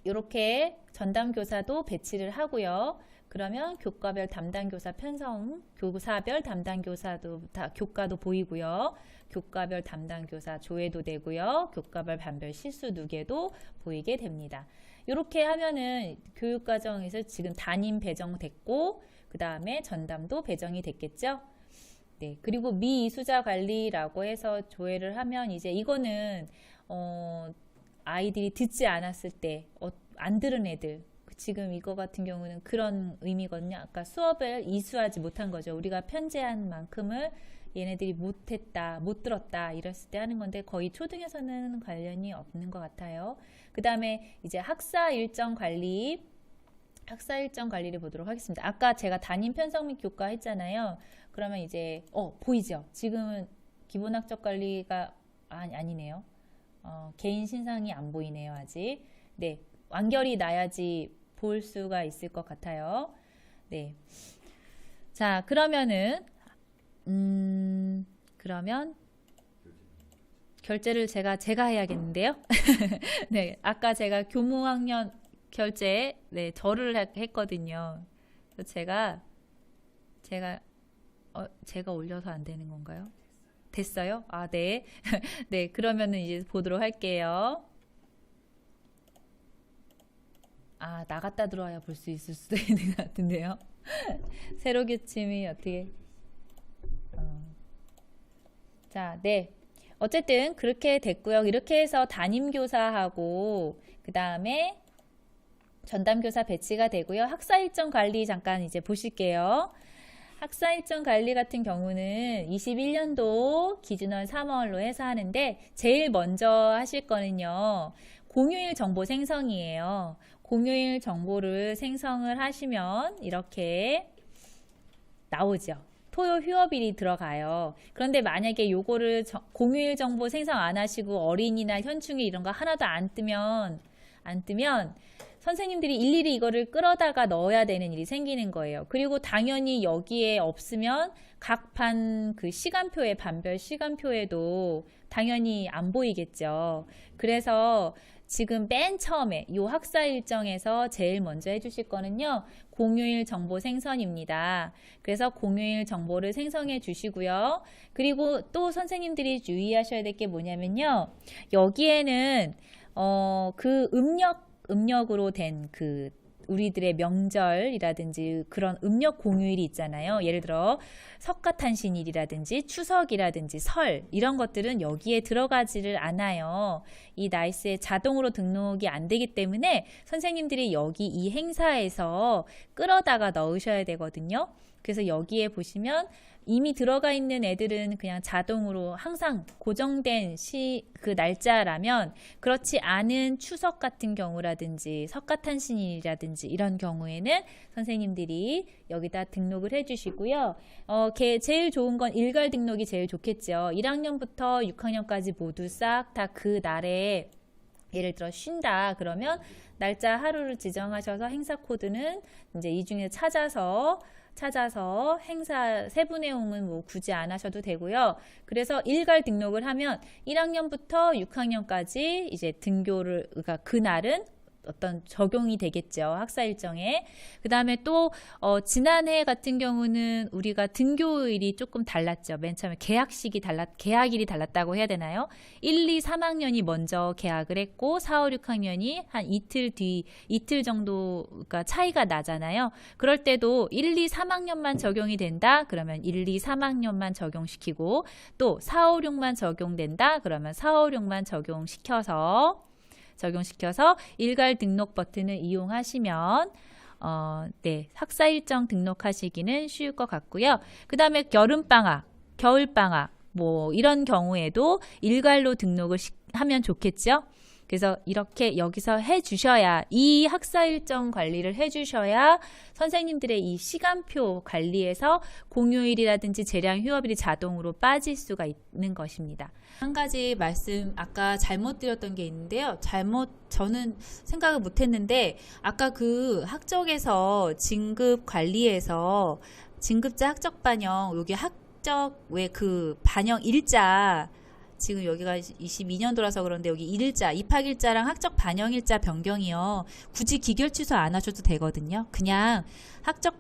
이렇게 전담교사도 배치를 하고요. 그러면 교과별 담당교사 편성, 교사별 담당교사도 교과도 보이고요. 교과별 담당교사 조회도 되고요. 교과별 반별 실수 누계도 보이게 됩니다. 이렇게 하면은 교육과정에서 지금 담임 배정됐고 그 다음에 전담도 배정이 됐겠죠. 네, 그리고 미이수자 관리라고 해서 조회를 하면 이제 이거는 아이들이 듣지 않았을 때 안 들은 애들, 지금 이거 같은 경우는 그런 의미거든요. 아까 수업을 이수하지 못한 거죠. 우리가 편제한 만큼을 얘네들이 못했다, 못 들었다 이랬을 때 하는 건데 거의 초등에서는 관련이 없는 것 같아요. 그 다음에 이제 학사 일정 관리를 보도록 하겠습니다. 아까 제가 담임 편성 및 교과 했잖아요. 그러면 이제 보이죠? 지금은 기본학적 관리가 아니네요. 개인 신상이 안 보이네요, 아직. 네, 완결이 나야지 볼 수가 있을 것 같아요. 네. 자, 그러면 결제를 제가 해야겠는데요. 네, 아까 제가 교무학년 결제, 네, 저를 했거든요. 제가 올려서 안 되는 건가요? 됐어요? 아, 네. 네, 그러면은 이제 보도록 할게요. 아, 나갔다 들어와야 볼 수 있을 수도 있는 것 같은데요. 세로 교침이 어떻게 자, 네. 어쨌든 그렇게 됐고요. 이렇게 해서 담임교사하고 그 다음에 전담교사 배치가 되고요. 학사일정 관리 잠깐 이제 보실게요. 학사일정 관리 같은 경우는 21년도 기준월 3월로 해서 하는데 제일 먼저 하실 거는요. 공휴일 정보 생성이에요. 공휴일 정보를 생성을 하시면 이렇게 나오죠. 토요 휴업일이 들어가요. 그런데 만약에 요거를 공휴일 정보 생성 안 하시고 어린이나 현충일 이런 거 하나도 안 뜨면 선생님들이 일일이 이거를 끌어다가 넣어야 되는 일이 생기는 거예요. 그리고 당연히 여기에 없으면 각 반 그 시간표에 반별 시간표에도 당연히 안 보이겠죠. 그래서 지금 맨 처음에 이 학사 일정에서 제일 먼저 해주실 거는요. 공휴일 정보 생성입니다. 그래서 공휴일 정보를 생성해 주시고요. 그리고 또 선생님들이 유의하셔야 될 게 뭐냐면요. 여기에는 그 음력으로 된 그 우리들의 명절이라든지 그런 음력 공휴일이 있잖아요. 예를 들어 석가탄신일이라든지 추석이라든지 설 이런 것들은 여기에 들어가지를 않아요. 이 나이스에 자동으로 등록이 안 되기 때문에 선생님들이 여기 이 행사에서 끌어다가 넣으셔야 되거든요. 그래서 여기에 보시면 이미 들어가 있는 애들은 그냥 자동으로 항상 고정된 그 날짜라면 그렇지 않은 추석 같은 경우라든지 석가탄신일이라든지 이런 경우에는 선생님들이 여기다 등록을 해주시고요. 제일 좋은 건 일괄 등록이 제일 좋겠죠. 1학년부터 6학년까지 모두 싹 다 그 날에 예를 들어 쉰다 그러면 날짜 하루를 지정하셔서 행사 코드는 이제 이 중에 찾아서 행사 세부 내용은 뭐 굳이 안 하셔도 되고요. 그래서 일괄 등록을 하면 1학년부터 6학년까지 이제 등교를 그러니까 그날은 어떤 적용이 되겠죠. 학사 일정에. 그 다음에 또 지난해 같은 경우는 우리가 등교일이 조금 달랐죠. 맨 처음에 개학일이 달랐다고 해야 되나요? 1, 2, 3학년이 먼저 개학을 했고 4, 5, 6학년이 한 이틀 정도가 차이가 나잖아요. 그럴 때도 1, 2, 3학년만 적용이 된다. 그러면 1, 2, 3학년만 적용시키고 또 4, 5, 6만 적용된다. 그러면 4, 5, 6만 적용시켜서 일괄 등록 버튼을 이용하시면 네, 학사 일정 등록하시기는 쉬울 것 같고요. 그 다음에 여름방학, 겨울방학 뭐 이런 경우에도 일괄로 등록을 하면 좋겠죠. 그래서 이렇게 여기서 해주셔야 이 학사 일정 관리를 해주셔야 선생님들의 이 시간표 관리에서 공휴일이라든지 재량 휴업일이 자동으로 빠질 수가 있는 것입니다. 한 가지 말씀 아까 잘못 드렸던 게 있는데요. 저는 생각을 못했는데 아까 그 학적에서 진급 관리에서 진급자 학적 반영 여기 학적 왜 그 반영 일자 지금 여기가 22년도라서 그런데 여기 일자 입학일자랑 학적 반영일자 변경이요. 굳이 기결 취소 안 하셔도 되거든요. 그냥 학적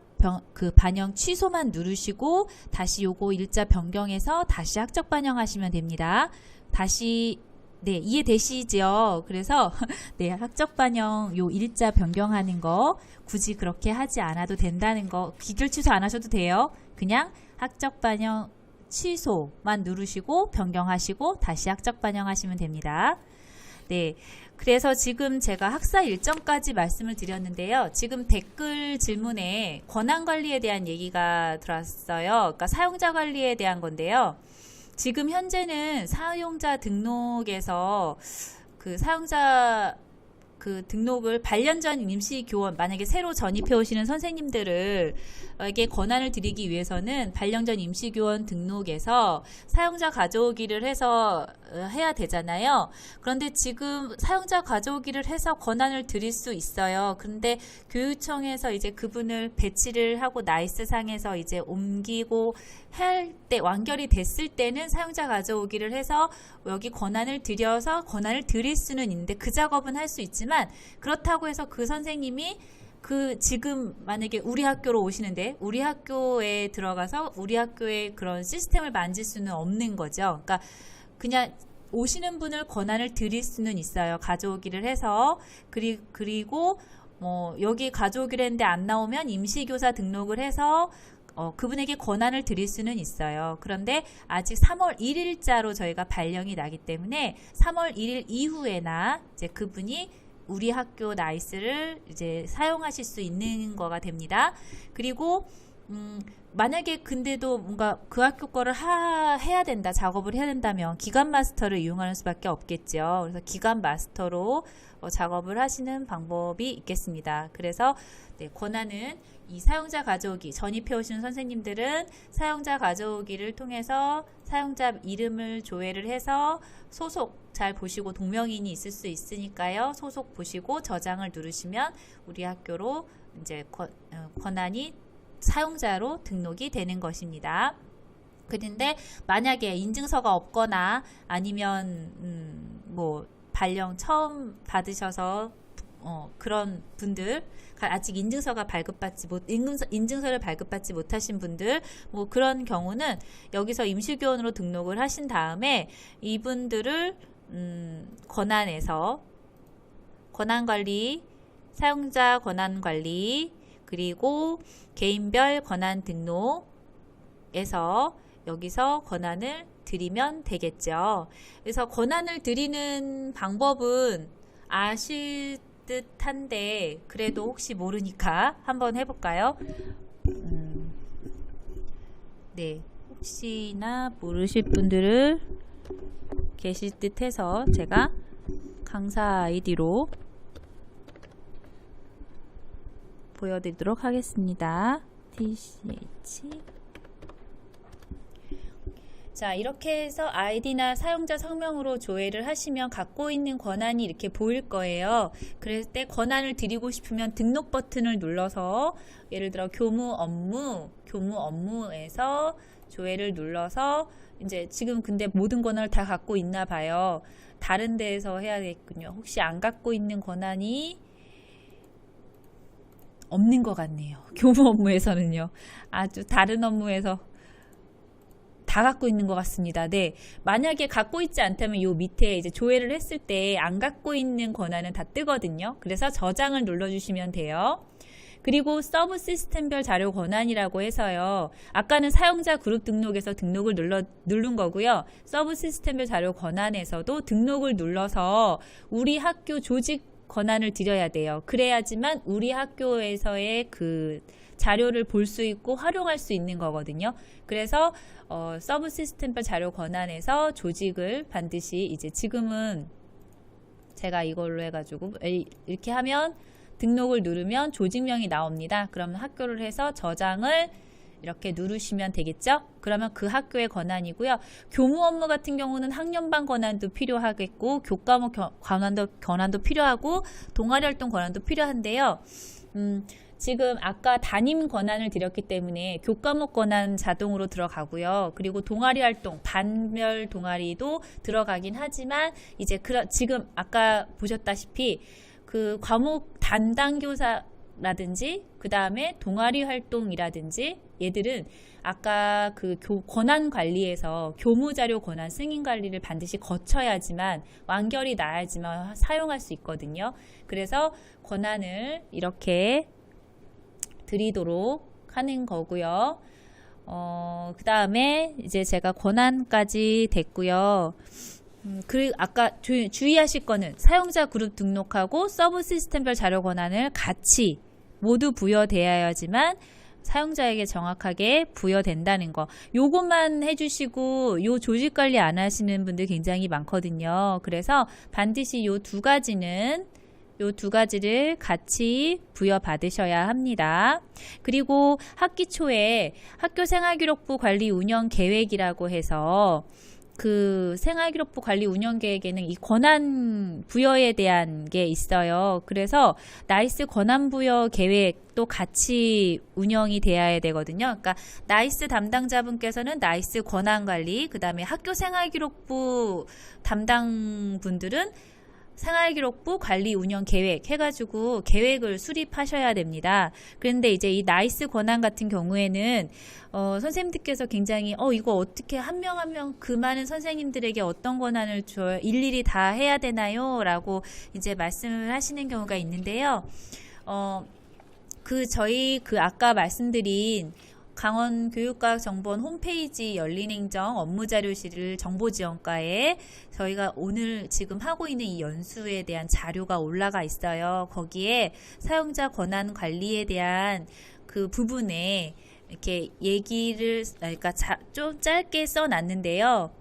그 반영 취소만 누르시고 다시 요거 일자 변경해서 다시 학적 반영하시면 됩니다. 다시 네, 이해되시죠? 그래서 네, 학적 반영 요 일자 변경하는 거 굳이 그렇게 하지 않아도 된다는 거 기결 취소 안 하셔도 돼요. 그냥 학적 반영 취소만 누르시고 변경하시고 다시 학적 반영하시면 됩니다. 네, 그래서 지금 제가 학사 일정까지 말씀을 드렸는데요. 지금 댓글 질문에 권한관리에 대한 얘기가 들어왔어요. 그러니까 사용자 관리에 대한 건데요. 지금 현재는 사용자 등록에서 그 사용자 그 등록을 반려전 임시교원 만약에 새로 전입해 오시는 선생님들에게 권한을 드리기 위해서는 반려전 임시교원 등록에서 사용자 가져오기를 해서 해야 되잖아요. 그런데 지금 사용자 가져오기를 해서 권한을 드릴 수 있어요. 그런데 교육청에서 이제 그분을 배치를 하고 나이스 상에서 이제 옮기고 할 때 완결이 됐을 때는 사용자 가져오기를 해서 여기 권한을 드려서 권한을 드릴 수는 있는데 그 작업은 할 수 있지만 그렇다고 해서 그 선생님이 그 지금 만약에 우리 학교로 오시는데 우리 학교에 들어가서 우리 학교의 그런 시스템을 만질 수는 없는 거죠. 그러니까 그냥 오시는 분을 권한을 드릴 수는 있어요. 가져오기를 해서 그리고 뭐 여기 가져오기로 했는데 안 나오면 임시교사 등록을 해서 그분에게 권한을 드릴 수는 있어요. 그런데 아직 3월 1일자로 저희가 발령이 나기 때문에 3월 1일 이후에나 이제 그분이 우리 학교 나이스를 이제 사용하실 수 있는 거가 됩니다. 그리고 만약에 근데도 뭔가 그 학교 거를 해야 된다, 작업을 해야 된다면 기간 마스터를 이용하는 수밖에 없겠죠. 그래서 기간 마스터로 작업을 하시는 방법이 있겠습니다. 그래서 네, 권한은 이 사용자 가져오기, 전입해 오시는 선생님들은 사용자 가져오기를 통해서 사용자 이름을 조회를 해서 소속 잘 보시고 동명이인이 있을 수 있으니까요. 소속 보시고 저장을 누르시면 우리 학교로 이제 권한이 사용자로 등록이 되는 것입니다. 그런데 만약에 인증서가 없거나 아니면 뭐 발령 처음 받으셔서 그런 분들 아직 인증서를 발급받지 못하신 분들 뭐 그런 경우는 여기서 임시교원으로 등록을 하신 다음에 이분들을 권한에서 권한관리, 사용자 권한관리 그리고 개인별 권한 등록에서 여기서 권한을 드리면 되겠죠. 그래서 권한을 드리는 방법은 아실 듯한데 그래도 혹시 모르니까 한번 해볼까요? 네, 혹시나 모르실 분들을 계실 듯 해서 제가 강사 아이디로 보여드리도록 하겠습니다. TCH. 자, 이렇게 해서 아이디나 사용자 성명으로 조회를 하시면 갖고 있는 권한이 이렇게 보일 거예요. 그랬을 때 권한을 드리고 싶으면 등록 버튼을 눌러서 예를 들어 교무 업무에서 조회를 눌러서 이제 지금 근데 모든 권한을 다 갖고 있나 봐요. 다른 데에서 해야겠군요. 혹시 안 갖고 있는 권한이 없는 것 같네요. 교무 업무에서는요. 아주 다른 업무에서 다 갖고 있는 것 같습니다. 네, 만약에 갖고 있지 않다면 요 밑에 이제 조회를 했을 때 안 갖고 있는 권한은 다 뜨거든요. 그래서 저장을 눌러주시면 돼요. 그리고 서브 시스템별 자료 권한이라고 해서요. 아까는 사용자 그룹 등록에서 등록을 누른 거고요. 서브 시스템별 자료 권한에서도 등록을 눌러서 우리 학교 조직 권한을 드려야 돼요. 그래야지만 우리 학교에서의 그 자료를 볼 수 있고 활용할 수 있는 거거든요. 그래서 서브 시스템별 자료 권한에서 조직을 반드시 이제 지금은 제가 이걸로 해가지고 이렇게 하면 등록을 누르면 조직명이 나옵니다. 그러면 학교를 해서 저장을 이렇게 누르시면 되겠죠? 그러면 그 학교의 권한이고요. 교무 업무 같은 경우는 학년반 권한도 필요하겠고 교과목 권한도 필요하고 동아리 활동 권한도 필요한데요. 지금 아까 담임 권한을 드렸기 때문에 교과목 권한 자동으로 들어가고요. 그리고 동아리 활동, 반별 동아리도 들어가긴 하지만 이제 지금 아까 보셨다시피 그 과목 담당 교사라든지 그 다음에 동아리 활동이라든지 얘들은 아까 그 권한 관리에서 교무자료 권한 승인 관리를 반드시 거쳐야지만 완결이 나야지만 사용할 수 있거든요. 그래서 권한을 이렇게 드리도록 하는 거고요. 그 다음에 이제 제가 권한까지 됐고요. 아까 주의하실 거는 사용자 그룹 등록하고 서브 시스템별 자료 권한을 같이 모두 부여되어야지만 사용자에게 정확하게 부여된다는 거. 요것만 해주시고 요 조직 관리 안 하시는 분들 굉장히 많거든요. 그래서 반드시 요 두 가지를 같이 부여받으셔야 합니다. 그리고 학기 초에 학교생활기록부 관리 운영 계획이라고 해서 그 생활기록부 관리 운영 계획에는 이 권한 부여에 대한 게 있어요. 그래서 나이스 권한 부여 계획도 같이 운영이 돼야 되거든요. 그러니까 나이스 담당자분께서는 나이스 권한 관리, 그 다음에 학교생활기록부 담당분들은 생활기록부 관리 운영 계획 해가지고 계획을 수립하셔야 됩니다. 그런데 이제 이 나이스 권한 같은 경우에는 선생님들께서 굉장히 이거 어떻게 한 명 한 명 그 많은 선생님들에게 어떤 권한을 줘요? 일일이 다 해야 되나요? 라고 이제 말씀을 하시는 경우가 있는데요. 저희 아까 말씀드린 강원교육과학정보원 홈페이지 열린행정 업무자료실을 정보지원과에 저희가 오늘 지금 하고 있는 이 연수에 대한 자료가 올라가 있어요. 거기에 사용자 권한 관리에 대한 그 부분에 이렇게 얘기를 그러니까 좀 짧게 써놨는데요.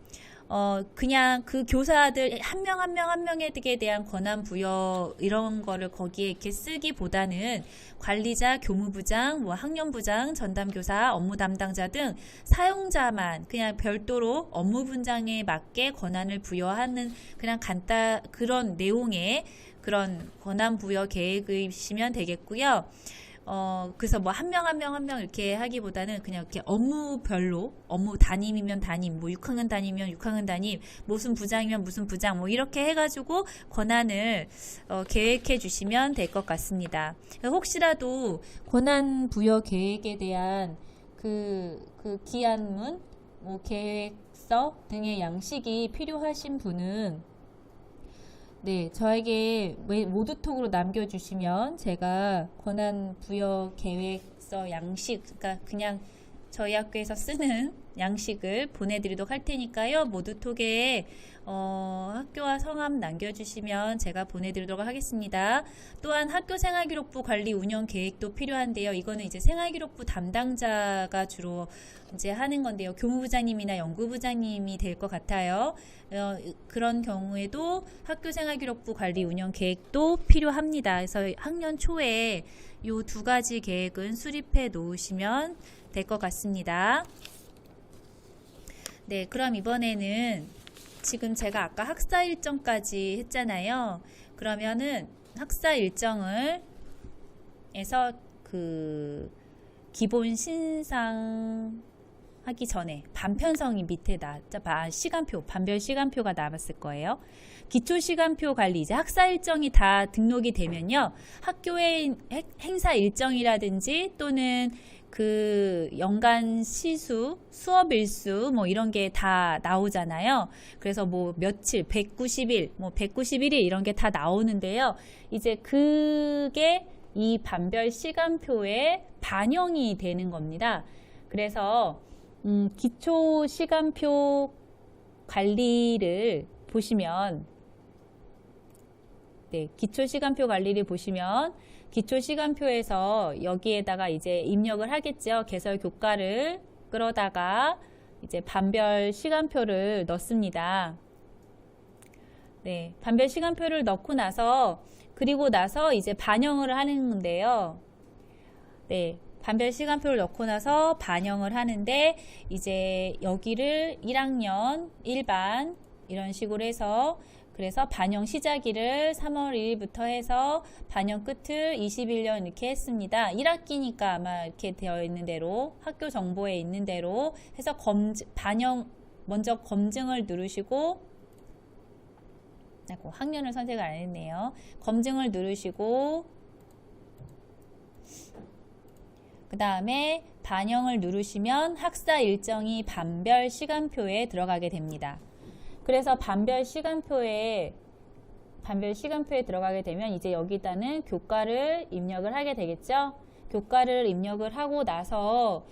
그냥 그 교사들 한 명 한 명에게 대한 권한 부여 이런 거를 거기에 이렇게 쓰기보다는 관리자, 교무부장, 학년부장, 전담교사, 업무 담당자 등 사용자만 그냥 별도로 업무 분장에 맞게 권한을 부여하는 그냥 그런 내용의 그런 권한 부여 계획이시면 되겠고요. 그래서 한 명 한 명 이렇게 하기보다는 그냥 이렇게 업무별로, 업무 담임이면 담임, 6학년 담임이면 6학년 담임, 무슨 부장이면 무슨 부장, 이렇게 해가지고 권한을 계획해 주시면 될 것 같습니다. 혹시라도 권한 부여 계획에 대한 그 기한문, 계획서 등의 양식이 필요하신 분은 네, 저에게 모두톡으로 남겨주시면 제가 권한 부여 계획서 양식, 그러니까 그냥 저희 학교에서 쓰는 양식을 보내드리도록 할 테니까요. 모두톡에 학교와 성함 남겨주시면 제가 보내드리도록 하겠습니다. 또한 학교생활기록부 관리 운영 계획도 필요한데요. 이거는 이제 생활기록부 담당자가 주로 이제 하는 건데요. 교무부장님이나 연구부장님이 될 것 같아요. 그런 경우에도 학교생활기록부 관리 운영 계획도 필요합니다. 그래서 학년 초에 이 두 가지 계획은 수립해 놓으시면 될 것 같습니다. 네, 그럼 이번에는 지금 제가 아까 학사 일정까지 했잖아요. 그러면은 학사 일정을 해서 그 기본 신상 하기 전에 반편성이 밑에 시간표, 반별 시간표가 나왔을 거예요. 기초 시간표 관리, 이제 학사 일정이 다 등록이 되면요. 학교의 행사 일정이라든지 또는 그 연간 시수, 수업 일수 이런 게 다 나오잖아요. 그래서 며칠, 190일, 191일 이런 게 다 나오는데요. 이제 그게 이 반별 시간표에 반영이 되는 겁니다. 그래서 기초 시간표 관리를 보시면 기초 시간표 관리를 보시면 기초 시간표에서 여기에다가 이제 입력을 하겠죠. 개설 교과를 끌어다가 이제 반별 시간표를 넣습니다. 네, 반별 시간표를 넣고 나서 그리고 나서 이제 반영을 하는 건데요. 네, 반별 시간표를 넣고 나서 반영을 하는데 이제 여기를 1학년 1반 이런 식으로 해서 그래서 반영 시작일을 3월 1일부터 해서 반영 끝을 21년 이렇게 했습니다. 1학기니까 아마 이렇게 되어 있는 대로 학교 정보에 있는 대로 해서 먼저 검증을 누르시고 학년을 선택을 안 했네요. 검증을 누르시고 그 다음에 반영을 누르시면 학사 일정이 반별 시간표에 들어가게 됩니다. 그래서 반별 시간표에 들어가게 되면 이제 여기다는 교과를 입력을 하게 되겠죠. 교과를 입력을 하고 나서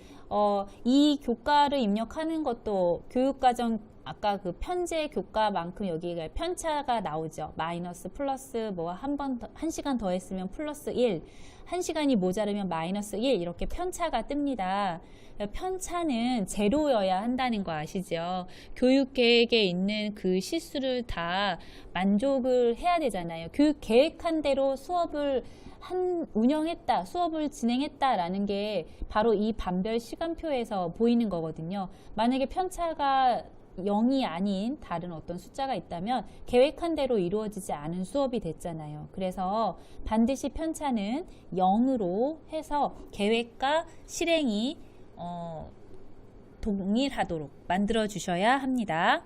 이 교과를 입력하는 것도 교육과정 아까 그 편제 교과만큼 여기가 편차가 나오죠. 마이너스 플러스 뭐 한 시간 더 했으면 플러스 1, 한 시간이 모자르면 마이너스 1 이렇게 편차가 뜹니다. 편차는 제로여야 한다는 거 아시죠? 교육 계획에 있는 그 실수를 다 만족을 해야 되잖아요. 교육 계획한 대로 수업을 운영했다, 수업을 진행했다라는 게 바로 이 반별 시간표에서 보이는 거거든요. 만약에 편차가 0이 아닌 다른 어떤 숫자가 있다면 계획한 대로 이루어지지 않은 수업이 됐잖아요. 그래서 반드시 편차는 0으로 해서 계획과 실행이 동일하도록 만들어 주셔야 합니다.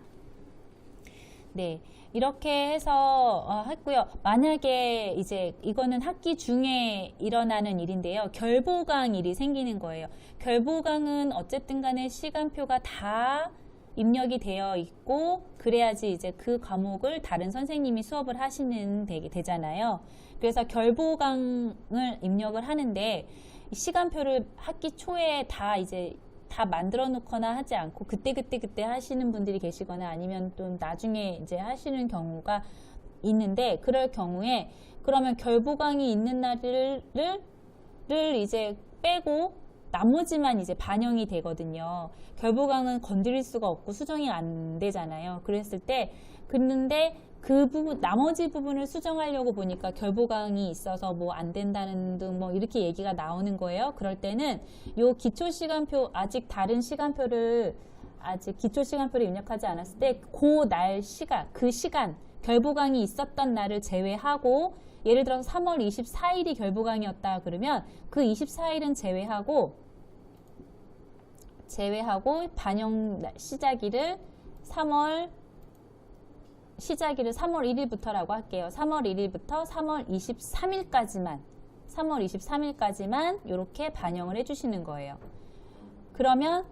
네, 이렇게 해서 했고요. 만약에 이제 이거는 학기 중에 일어나는 일인데요. 결보강일이 생기는 거예요. 결보강은 어쨌든 간에 시간표가 다 입력이 되어 있고 그래야지 이제 그 과목을 다른 선생님이 수업을 하시는 되잖아요. 그래서 결보강을 입력을 하는데 시간표를 학기 초에 다 만들어 놓거나 하지 않고 그때 하시는 분들이 계시거나 아니면 또 나중에 이제 하시는 경우가 있는데 그럴 경우에 그러면 결보강이 있는 날을 이제 빼고 나머지만 이제 반영이 되거든요. 결보강은 건드릴 수가 없고 수정이 안 되잖아요. 그랬을 때 근데 그 부분 나머지 부분을 수정하려고 보니까 결보강이 있어서 뭐 안 된다는 등 뭐 이렇게 얘기가 나오는 거예요. 그럴 때는 요 기초 시간표 아직 기초 시간표를 입력하지 않았을 때 그 시간 결보강이 있었던 날을 제외하고 예를 들어서 3월 24일이 결보강이었다 그러면 그 24일은 제외하고 반영 시작일을 3월 1일부터라고 할게요. 3월 1일부터 3월 23일까지만 이렇게 반영을 해주시는 거예요. 그러면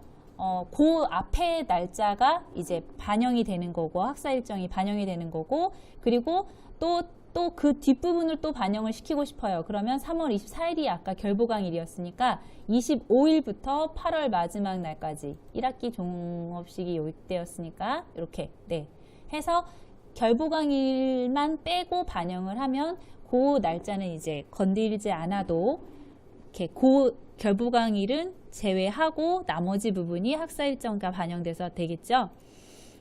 그 앞에 날짜가 이제 반영이 되는 거고 학사 일정이 반영이 되는 거고 그리고 또 그 뒷부분을 또 반영을 시키고 싶어요. 그러면 3월 24일이 아까 결보강일이었으니까 25일부터 8월 마지막 날까지 1학기 종업식이 요약되었으니까 이렇게 해서 결보강일만 빼고 반영을 하면 그 날짜는 이제 건드리지 않아도 이렇게 그 결보강일은 제외하고 나머지 부분이 학사 일정과 반영돼서 되겠죠.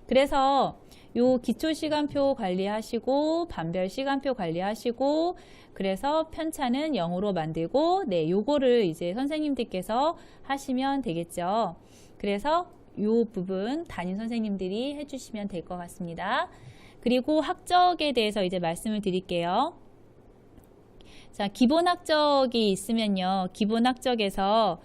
그래서 요 기초 시간표 관리하시고 반별 시간표 관리하시고 그래서 편차는 0으로 만들고 요거를 이제 선생님들께서 하시면 되겠죠. 그래서 요 부분 담임 선생님들이 해주시면 될 것 같습니다. 그리고 학적에 대해서 이제 말씀을 드릴게요. 자, 기본 학적이 있으면요. 기본 학적에서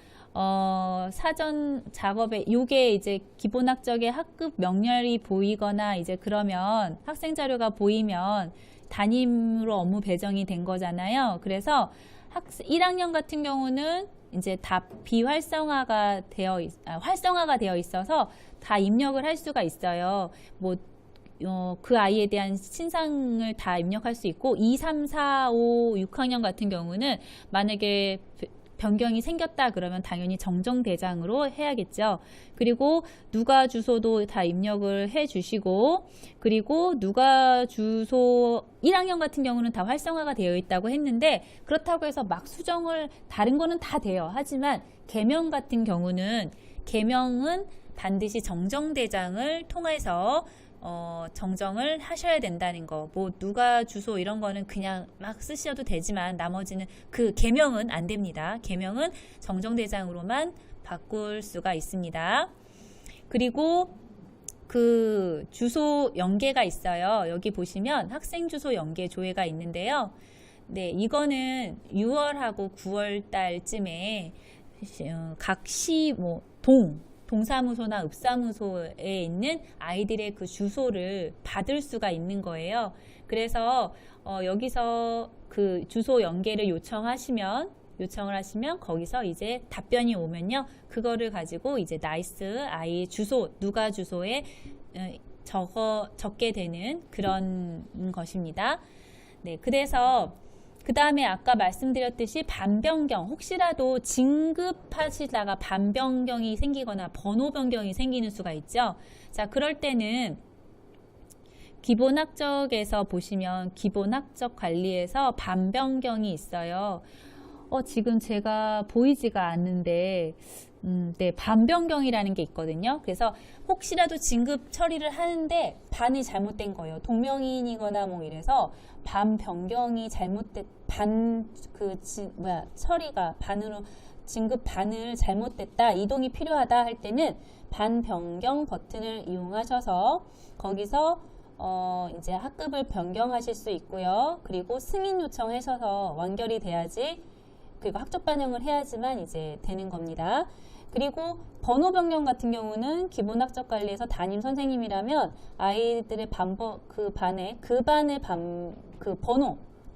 사전 작업에 요게 이제 기본 학적의 학급 명렬이 보이거나 이제 그러면 학생 자료가 보이면 담임으로 업무 배정이 된 거잖아요. 그래서 1학년 같은 경우는 이제 다 활성화가 되어 있어서 다 입력을 할 수가 있어요. 그 아이에 대한 신상을 다 입력할 수 있고 2, 3, 4, 5, 6학년 같은 경우는 만약에 변경이 생겼다 그러면 당연히 정정대장으로 해야겠죠. 그리고 누가 주소도 다 입력을 해 주시고 그리고 누가 주소 1학년 같은 경우는 다 활성화가 되어 있다고 했는데 그렇다고 해서 막 수정을 다른 거는 다 돼요. 하지만 개명 같은 경우는 개명은 반드시 정정대장을 통해서 정정을 하셔야 된다는 거. 누가 주소 이런 거는 그냥 막 쓰셔도 되지만 나머지는 그 개명은 안 됩니다. 개명은 정정대장으로만 바꿀 수가 있습니다. 그리고 그 주소 연계가 있어요. 여기 보시면 학생 주소 연계 조회가 있는데요. 네, 이거는 6월하고 9월 달쯤에 각 시, 동사무소나 읍사무소에 있는 아이들의 그 주소를 받을 수가 있는 거예요. 그래서 여기서 그 주소 연계를 요청을 하시면 거기서 이제 답변이 오면요. 그거를 가지고 이제 나이스 아이 주소, 누가 주소에 적게 되는 그런 것입니다. 네, 그래서 그 다음에 아까 말씀드렸듯이 반변경, 혹시라도 진급하시다가 반변경이 생기거나 번호 변경이 생기는 수가 있죠. 자, 그럴 때는 기본학적에서 보시면 기본학적 관리에서 반변경이 있어요. 지금 제가 보이지가 않는데, 네, 반변경이라는 게 있거든요. 그래서 혹시라도 진급 처리를 하는데 반이 잘못된 거예요. 동명이인이거나 뭐 이래서 반 변경이 처리가 반으로 진급 반을 잘못됐다, 이동이 필요하다 할 때는 반 변경 버튼을 이용하셔서 거기서 이제 학급을 변경하실 수 있고요. 그리고 승인 요청하셔서 완결이 돼야지, 그리고 학적 반영을 해야지만 이제 되는 겁니다. 그리고 번호 변경 같은 경우는 기본 학적 관리에서 담임 선생님이라면 아이들의 반의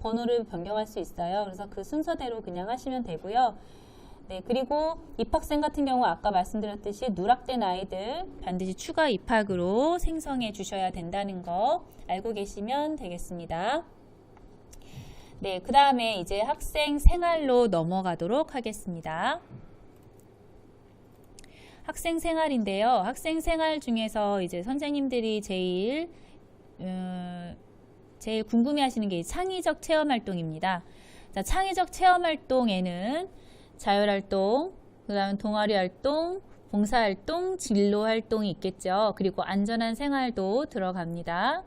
번호를 변경할 수 있어요. 그래서 그 순서대로 그냥 하시면 되고요. 네, 그리고 입학생 같은 경우 아까 말씀드렸듯이 누락된 아이들 반드시 추가 입학으로 생성해 주셔야 된다는 거 알고 계시면 되겠습니다. 네, 그 다음에 이제 학생 생활로 넘어가도록 하겠습니다. 학생 생활인데요. 학생 생활 중에서 이제 선생님들이 제일 궁금해 하시는 게 창의적 체험 활동입니다. 자, 창의적 체험 활동에는 자율활동, 그 다음 동아리 활동, 봉사활동, 진로활동이 있겠죠. 그리고 안전한 생활도 들어갑니다.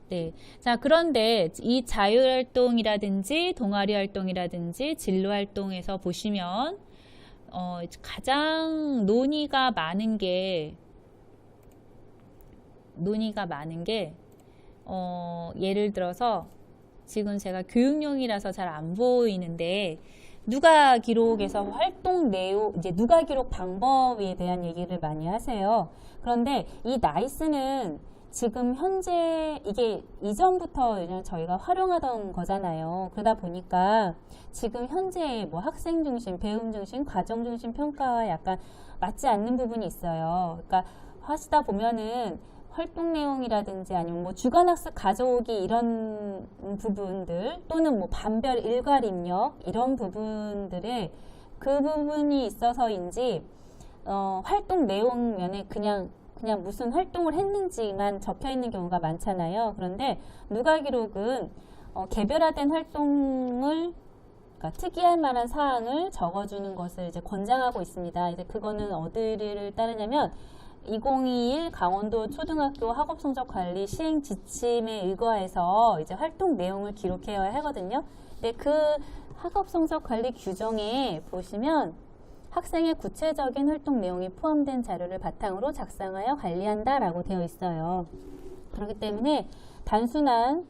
네. 자, 그런데 이 자율활동이라든지 동아리 활동이라든지 진로활동에서 보시면 가장 논의가 많은 게 예를 들어서 지금 제가 교육용이라서 잘 안 보이는데 누가 기록에서 활동 내용, 이제 누가 기록 방법에 대한 얘기를 많이 하세요. 그런데 이 나이스는 지금 현재 이게 이전부터 그냥 저희가 활용하던 거잖아요. 그러다 보니까 지금 현재 뭐 학생 중심, 배움 중심, 과정 중심 평가와 약간 맞지 않는 부분이 있어요. 그러니까 하시다 보면은 활동 내용이라든지 아니면 뭐 주간학습 가져오기 이런 부분들 또는 뭐 반별 일괄 입력 이런 부분들에 그 부분이 있어서인지 활동 내용 면에 그냥 무슨 활동을 했는지만 적혀 있는 경우가 많잖아요. 그런데 누가 기록은 개별화된 활동을 그러니까 특이할 만한 사항을 적어주는 것을 이제 권장하고 있습니다. 이제 그거는 어디를 따르냐면 2021 강원도 초등학교 학업 성적 관리 시행 지침에 의거해서 이제 활동 내용을 기록해야 하거든요. 근데 그 학업 성적 관리 규정에 보시면 학생의 구체적인 활동 내용이 포함된 자료를 바탕으로 작성하여 관리한다 라고 되어 있어요. 그렇기 때문에 단순한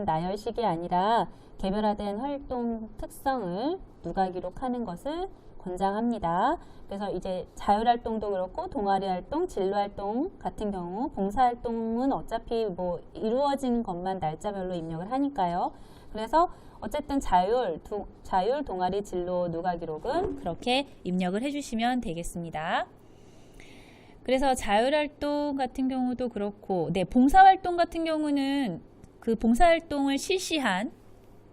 나열식이 아니라 개별화된 활동 특성을 누가 기록하는 것을 권장합니다. 그래서 이제 자율활동도 그렇고 동아리 활동, 진로활동 같은 경우 봉사활동은 어차피 뭐 이루어진 것만 날짜별로 입력을 하니까요. 그래서 어쨌든 자율, 동아리, 진로, 누가 기록은 그렇게 입력을 해주시면 되겠습니다. 그래서 자율활동 같은 경우도 그렇고, 네, 봉사활동 같은 경우는 그 봉사활동을 실시한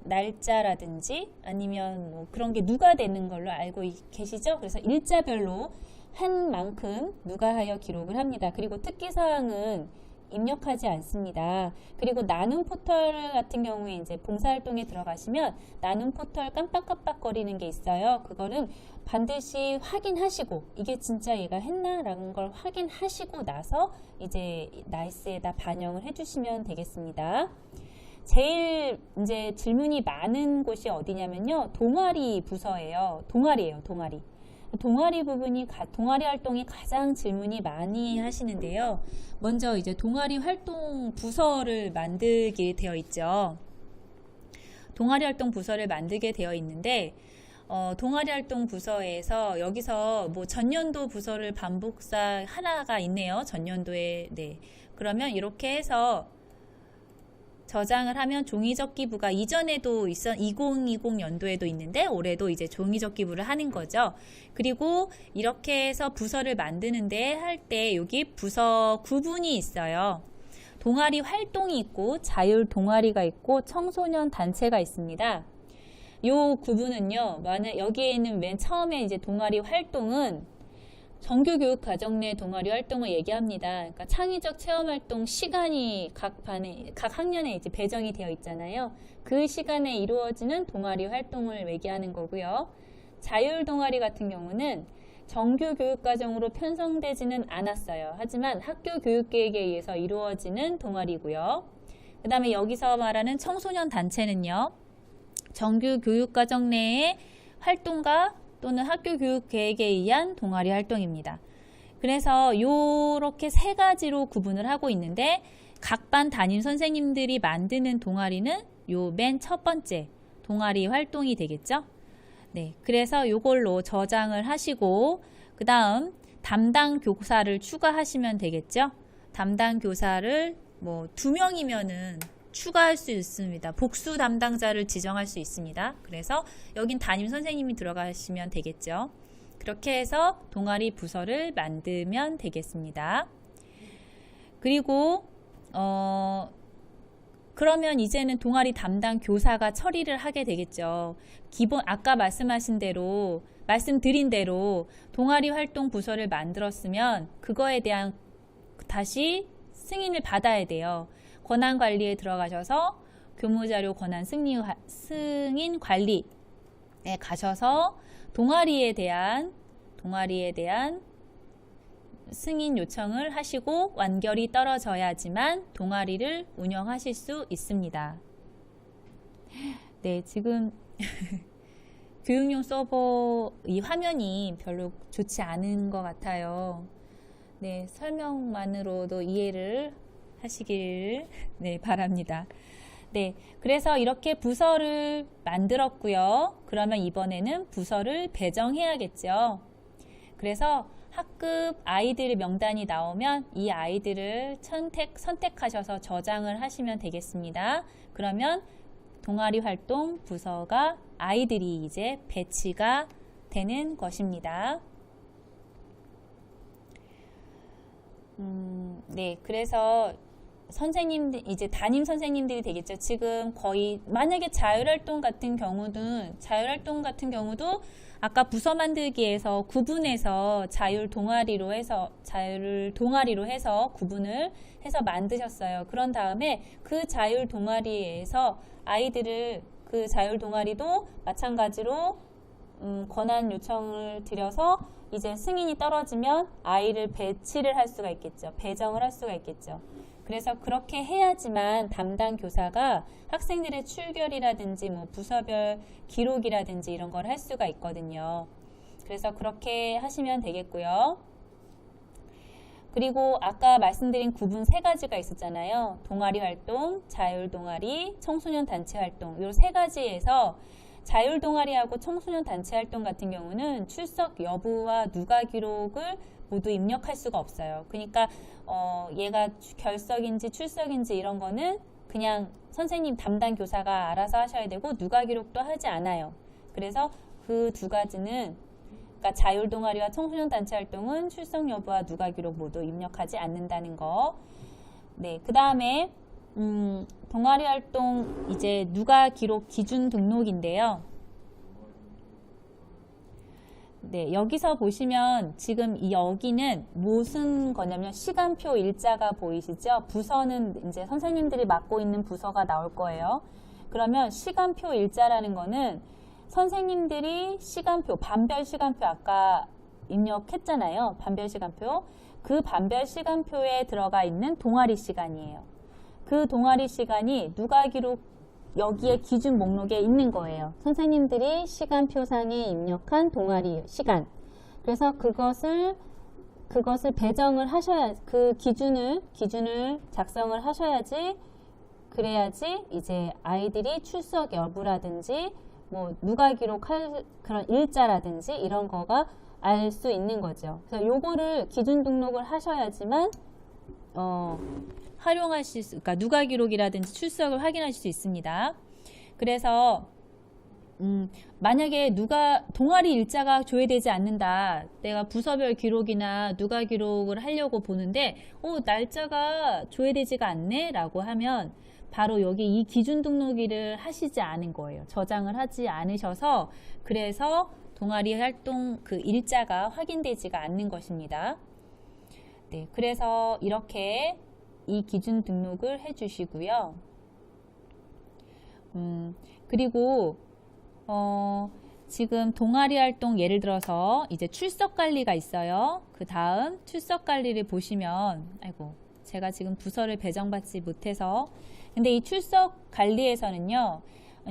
날짜라든지 아니면 뭐 그런 게 누가 되는 걸로 알고 계시죠? 그래서 일자별로 한 만큼 누가 하여 기록을 합니다. 그리고 특기사항은 입력하지 않습니다. 그리고 나눔 포털 같은 경우에 이제 봉사활동에 들어가시면 나눔 포털 깜빡깜빡거리는 게 있어요. 그거는 반드시 확인하시고 이게 진짜 얘가 했나라는 걸 확인하시고 나서 이제 나이스에다 반영을 해주시면 되겠습니다. 제일 이제 질문이 많은 곳이 어디냐면요. 동아리 부서예요. 동아리예요. 동아리. 동아리 부분이 동아리 활동이 가장 질문이 많이 하시는데요. 먼저 이제 동아리 활동 부서를 만들게 되어 있죠. 동아리 활동 부서를 만들게 되어 있는데 동아리 활동 부서에서 여기서 뭐 전년도 부서를 반복사 하나가 있네요. 전년도에. 네. 그러면 이렇게 해서 저장을 하면 종이접기부가 이전에도 2020 연도에도 있는데 올해도 이제 종이접기부를 하는 거죠. 그리고 이렇게 해서 부서를 만드는데 할 때 여기 부서 구분이 있어요. 동아리 활동이 있고 자율 동아리가 있고 청소년 단체가 있습니다. 요 구분은요, 만약 여기에 있는 맨 처음에 이제 동아리 활동은 정규교육 과정 내 동아리 활동을 얘기합니다. 그러니까 창의적 체험 활동 시간이 각 학년에 이제 배정이 되어 있잖아요. 그 시간에 이루어지는 동아리 활동을 얘기하는 거고요. 자율 동아리 같은 경우는 정규 교육 과정으로 편성되지는 않았어요. 하지만 학교 교육 계획에 의해서 이루어지는 동아리고요. 그 다음에 여기서 말하는 청소년 단체는요, 정규 교육 과정 내의 활동가 또는 학교 교육 계획에 의한 동아리 활동입니다. 그래서 이렇게 세 가지로 구분을 하고 있는데 각 반 담임 선생님들이 만드는 동아리는 요 맨 첫 번째 동아리 활동이 되겠죠. 네, 그래서 이걸로 저장을 하시고 그 다음 담당 교사를 추가하시면 되겠죠. 담당 교사를 뭐 2명이면은 추가할 수 있습니다. 복수 담당자를 지정할 수 있습니다. 그래서 여긴 담임 선생님이 들어가시면 되겠죠. 그렇게 해서 동아리 부서를 만들면 되겠습니다. 그리고 그러면 이제는 동아리 담당 교사가 처리를 하게 되겠죠. 아까 말씀드린 대로 동아리 활동 부서를 만들었으면 그거에 대한 다시 승인을 받아야 돼요. 권한관리에 들어가셔서 교무자료 권한 승인 관리에 가셔서 동아리에 대한 승인 요청을 하시고 완결이 떨어져야지만 동아리를 운영하실 수 있습니다. 네, 지금 교육용 서버 이 화면이 별로 좋지 않은 것 같아요. 네, 설명만으로도 이해를 하시길 바랍니다. 네, 그래서 이렇게 부서를 만들었고요. 그러면 이번에는 부서를 배정해야겠죠. 그래서 학급 아이들 명단이 나오면 이 아이들을 선택하셔서 저장을 하시면 되겠습니다. 그러면 동아리 활동 부서가 아이들이 이제 배치가 되는 것입니다. 네, 그래서 이제 담임 선생님들이 되겠죠. 지금 거의 만약에 자율활동 같은 경우도 아까 부서 만들기에서 구분해서 자율 동아리로 해서 구분을 해서 만드셨어요. 그런 다음에 그 자율 동아리에서 아이들을 그 자율 동아리도 마찬가지로 권한 요청을 드려서 이제 승인이 떨어지면 아이를 배치를 할 수가 있겠죠. 배정을 할 수가 있겠죠. 그래서 그렇게 해야지만 담당 교사가 학생들의 출결이라든지 뭐 부서별 기록이라든지 이런 걸 할 수가 있거든요. 그래서 그렇게 하시면 되겠고요. 그리고 아까 말씀드린 구분 3가지가 있었잖아요. 동아리 활동, 자율 동아리, 청소년 단체 활동. 이 3가지에서 자율 동아리하고 청소년 단체 활동 같은 경우는 출석 여부와 누가 기록을 모두 입력할 수가 없어요. 그러니까 얘가 결석인지 출석인지 이런 거는 그냥 선생님 담당 교사가 알아서 하셔야 되고 누가 기록도 하지 않아요. 그래서 그 2가지는 그러니까 자율 동아리와 청소년 단체 활동은 출석 여부와 누가 기록 모두 입력하지 않는다는 거. 네, 그 다음에 동아리 활동 이제 누가 기록 기준 등록인데요. 네, 여기서 보시면 지금 여기는 무슨 거냐면 시간표 일자가 보이시죠? 부서는 이제 선생님들이 맡고 있는 부서가 나올 거예요. 그러면 시간표 일자라는 거는 선생님들이 반별 시간표 아까 입력했잖아요. 반별 시간표. 그 반별 시간표에 들어가 있는 동아리 시간이에요. 그 동아리 시간이 누가 기록 여기에 기준 목록에 있는 거예요. 선생님들이 시간표상에 입력한 동아리 시간. 그래서 그것을 배정을 하셔야, 그 기준을 작성을 하셔야지, 그래야지 이제 아이들이 출석 여부라든지 뭐 누가 기록할 그런 일자라든지 이런 거가 알 수 있는 거죠. 그래서 요거를 기준 등록을 하셔야지만 활용하실 수, 그러니까 누가 기록이라든지 출석을 확인하실 수 있습니다. 그래서 만약에 누가 동아리 일자가 조회되지 않는다. 내가 부서별 기록이나 누가 기록을 하려고 보는데 날짜가 조회되지가 않네 라고 하면 바로 여기 이 기준 등록일을 하시지 않은 거예요. 저장을 하지 않으셔서 그래서 동아리 활동 그 일자가 확인되지가 않는 것입니다. 네, 그래서 이렇게 이 기준 등록을 해 주시고요. 그리고 지금 동아리 활동 예를 들어서 이제 출석 관리가 있어요. 그 다음 출석 관리를 보시면 아이고 제가 지금 부서를 배정받지 못해서 근데 이 출석 관리에서는요.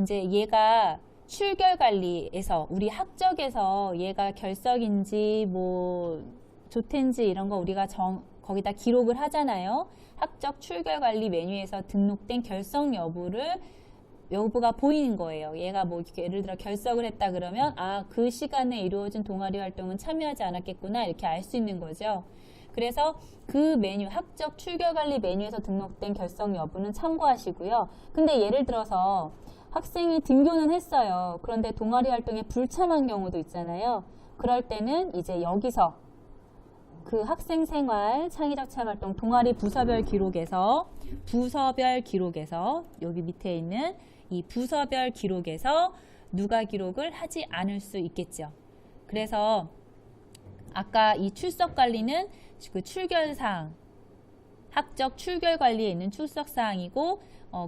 이제 얘가 출결 관리에서 우리 학적에서 얘가 결석인지 뭐 조퇴인지 이런 거 우리가 거기다 기록을 하잖아요. 학적 출결 관리 메뉴에서 등록된 결석 여부가 보이는 거예요. 얘가 뭐 예를 들어 결석을 했다 그러면 그 시간에 이루어진 동아리 활동은 참여하지 않았겠구나 이렇게 알 수 있는 거죠. 그래서 그 메뉴 학적 출결 관리 메뉴에서 등록된 결석 여부는 참고하시고요. 근데 예를 들어서 학생이 등교는 했어요. 그런데 동아리 활동에 불참한 경우도 있잖아요. 그럴 때는 이제 여기서 그 학생 생활 창의적 체험 활동 동아리 부서별 기록에서 여기 밑에 있는 이 부서별 기록에서 누가 기록을 하지 않을 수 있겠죠. 그래서 아까 이 출석 관리는 그 출결사항, 학적 출결 관리에 있는 출석사항이고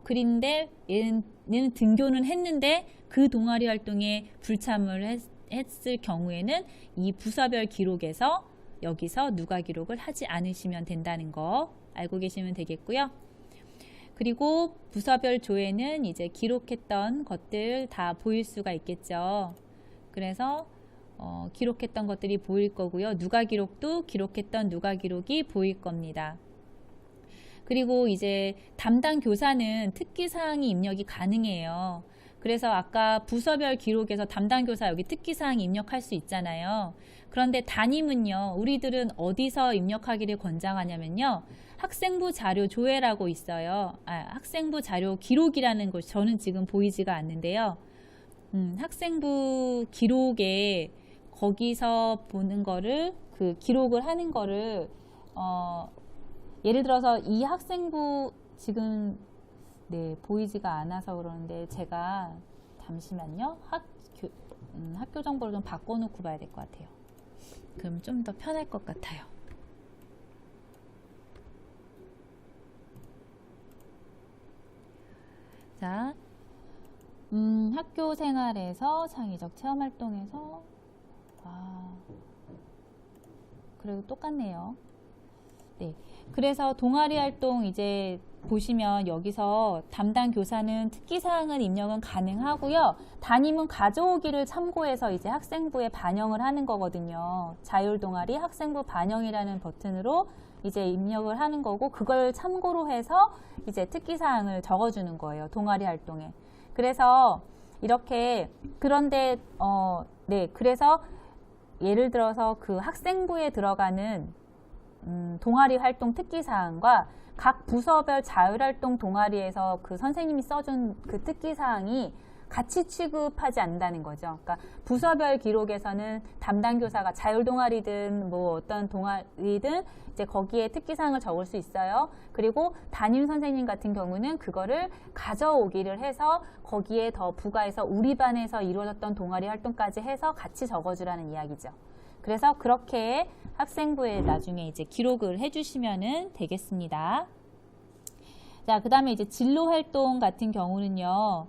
그런데 얘는 등교는 했는데 그 동아리 활동에 불참을 했을 경우에는 이 부서별 기록에서 여기서 누가 기록을 하지 않으시면 된다는 거 알고 계시면 되겠고요. 그리고 부서별 조회는 이제 기록했던 것들 다 보일 수가 있겠죠. 그래서 기록했던 것들이 보일 거고요. 누가 기록도 기록했던 누가 기록이 보일 겁니다. 그리고 이제 담당 교사는 특기사항이 입력이 가능해요. 그래서 아까 부서별 기록에서 담당 교사 여기 특기사항 입력할 수 있잖아요. 그런데 담임은요. 우리들은 어디서 입력하기를 권장하냐면요. 학생부 자료 조회라고 있어요. 학생부 자료 기록이라는 것이 저는 지금 보이지가 않는데요. 학생부 기록에 거기서 보는 거를 그 기록을 하는 거를 예를 들어서 이 학생부 지금 보이지가 않아서 그러는데 제가 잠시만요. 학교 정보를 좀 바꿔놓고 봐야 될 것 같아요. 그럼 좀 더 편할 것 같아요. 자, 학교 생활에서 창의적 체험 활동에서 그래도 똑같네요. 네, 그래서 동아리 활동 이제 보시면 여기서 담당 교사는 특기사항은 입력은 가능하고요. 담임은 가져오기를 참고해서 이제 학생부에 반영을 하는 거거든요. 자율동아리 학생부 반영이라는 버튼으로 이제 입력을 하는 거고 그걸 참고로 해서 이제 특기사항을 적어주는 거예요. 동아리 활동에. 그래서 이렇게 그런데 그래서 예를 들어서 그 학생부에 들어가는 동아리 활동 특기사항과 각 부서별 자율활동 동아리에서 그 선생님이 써준 그 특기사항이 같이 취급하지 않는다는 거죠. 그러니까 부서별 기록에서는 담당 교사가 자율동아리든 뭐 어떤 동아리든 이제 거기에 특기사항을 적을 수 있어요. 그리고 담임 선생님 같은 경우는 그거를 가져오기를 해서 거기에 더 부가해서 우리 반에서 이루어졌던 동아리 활동까지 해서 같이 적어주라는 이야기죠. 그래서 그렇게 학생부에 나중에 이제 기록을 해주시면 되겠습니다. 자, 그 다음에 이제 진로 활동 같은 경우는요.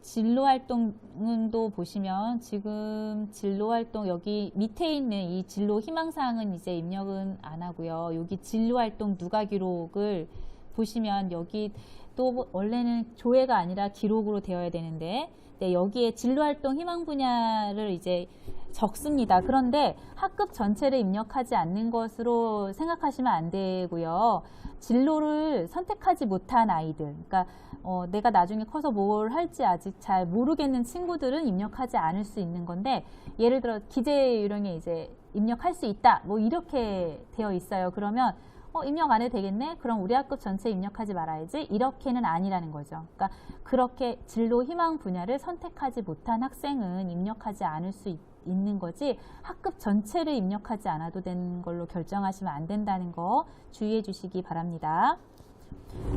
진로 활동은 또 보시면 지금 진로 활동 여기 밑에 있는 이 진로 희망사항은 이제 입력은 안 하고요. 여기 진로 활동 누가 기록을 보시면 여기 또 원래는 조회가 아니라 기록으로 되어야 되는데 네, 여기에 진로활동 희망 분야를 이제 적습니다. 그런데 학급 전체를 입력하지 않는 것으로 생각하시면 안 되고요. 진로를 선택하지 못한 아이들, 그러니까 내가 나중에 커서 뭘 할지 아직 잘 모르겠는 친구들은 입력하지 않을 수 있는 건데, 예를 들어 기재 요령에 이제 입력할 수 있다, 뭐 이렇게 되어 있어요. 그러면 입력 안 해도 되겠네? 그럼 우리 학급 전체 입력하지 말아야지? 이렇게는 아니라는 거죠. 그러니까 그렇게 진로 희망 분야를 선택하지 못한 학생은 입력하지 않을 수 있는 거지, 학급 전체를 입력하지 않아도 되는 걸로 결정하시면 안 된다는 거 주의해 주시기 바랍니다.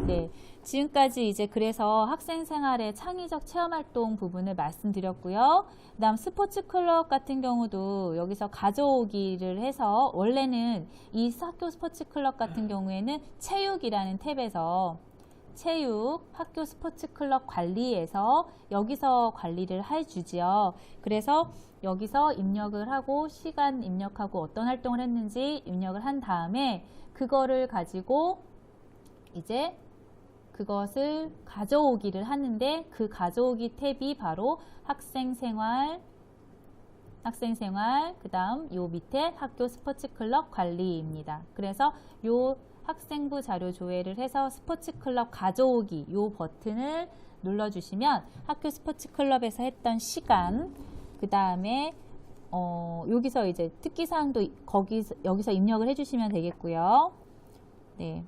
네, 지금까지 이제 그래서 학생 생활의 창의적 체험 활동 부분을 말씀드렸고요. 그다음 스포츠 클럽 같은 경우도 여기서 가져오기를 해서, 원래는 이 학교 스포츠 클럽 같은 경우에는 체육이라는 탭에서 체육 학교 스포츠 클럽 관리에서 여기서 관리를 해주지요. 그래서 여기서 입력을 하고 시간 입력하고 어떤 활동을 했는지 입력을 한 다음에 그거를 가지고 이제 그것을 가져오기를 하는데, 그 가져오기 탭이 바로 학생생활, 그 다음 요 밑에 학교 스포츠 클럽 관리입니다. 그래서 요 학생부 자료 조회를 해서 스포츠 클럽 가져오기 요 버튼을 눌러주시면 학교 스포츠 클럽에서 했던 시간, 그 다음에 여기서 이제 특기사항도 여기서 입력을 해주시면 되겠고요. 네.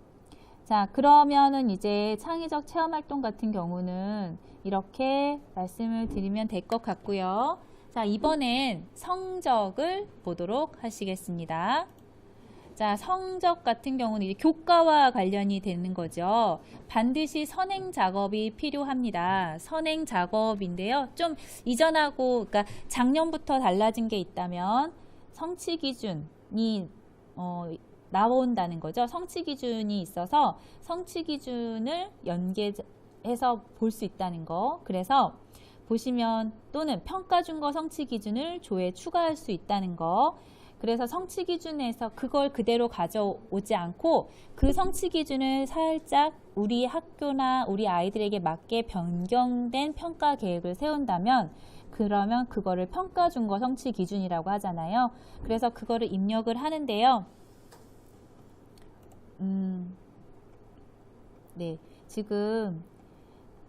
자, 그러면은 이제 창의적 체험활동 같은 경우는 이렇게 말씀을 드리면 될 것 같고요. 자, 이번엔 성적을 보도록 하시겠습니다. 자, 성적 같은 경우는 이제 교과와 관련이 되는 거죠. 반드시 선행 작업이 필요합니다. 선행 작업인데요. 좀 이전하고, 그러니까 작년부터 달라진 게 있다면 성취 기준이 나온다는 거죠. 성취 기준이 있어서 성취 기준을 연계해서 볼 수 있다는 거. 그래서 보시면 또는 평가 준거 성취 기준을 조에 추가할 수 있다는 거. 그래서 성취 기준에서 그걸 그대로 가져오지 않고 그 성취 기준을 살짝 우리 학교나 우리 아이들에게 맞게 변경된 평가 계획을 세운다면, 그러면 그거를 평가 준거 성취 기준이라고 하잖아요. 그래서 그거를 입력을 하는데요. 네, 지금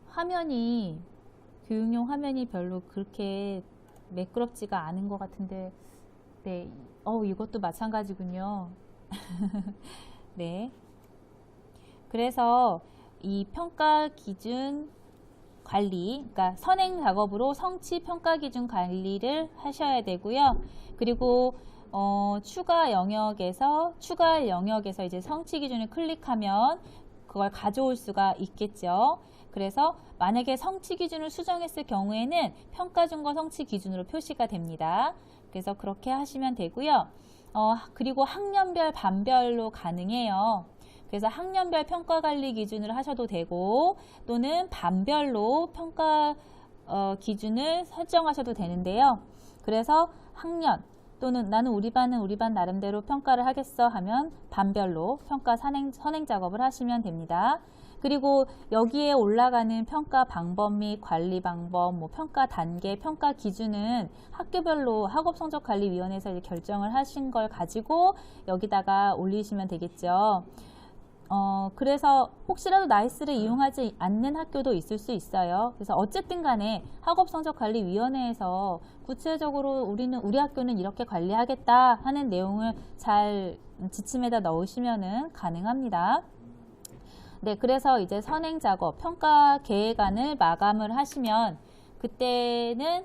화면이 교육용 화면이 별로 그렇게 매끄럽지가 않은 것 같은데, 네, 이것도 마찬가지군요. 네, 그래서 이 평가 기준 관리, 그러니까 선행 작업으로 성취 평가 기준 관리를 하셔야 되고요. 그리고 추가 영역에서 이제 성취 기준을 클릭하면 그걸 가져올 수가 있겠죠. 그래서 만약에 성취 기준을 수정했을 경우에는 평가 준거 성취 기준으로 표시가 됩니다. 그래서 그렇게 하시면 되고요. 그리고 학년별 반별로 가능해요. 그래서 학년별 평가 관리 기준을 하셔도 되고, 또는 반별로 평가 기준을 설정하셔도 되는데요. 그래서 학년 또는 나는 우리 반 나름대로 평가를 하겠어 하면 반별로 평가 선행 작업을 하시면 됩니다. 그리고 여기에 올라가는 평가 방법 및 관리 방법, 뭐 평가 단계, 평가 기준은 학교별로 학업성적관리위원회에서 이제 결정을 하신 걸 가지고 여기다가 올리시면 되겠죠. 그래서 혹시라도 나이스를 이용하지 않는 학교도 있을 수 있어요. 그래서 어쨌든 간에 학업성적관리위원회에서 구체적으로 우리 학교는 이렇게 관리하겠다 하는 내용을 잘 지침에다 넣으시면은 가능합니다. 네, 그래서 이제 선행 작업, 평가 계획안을 마감을 하시면 그때는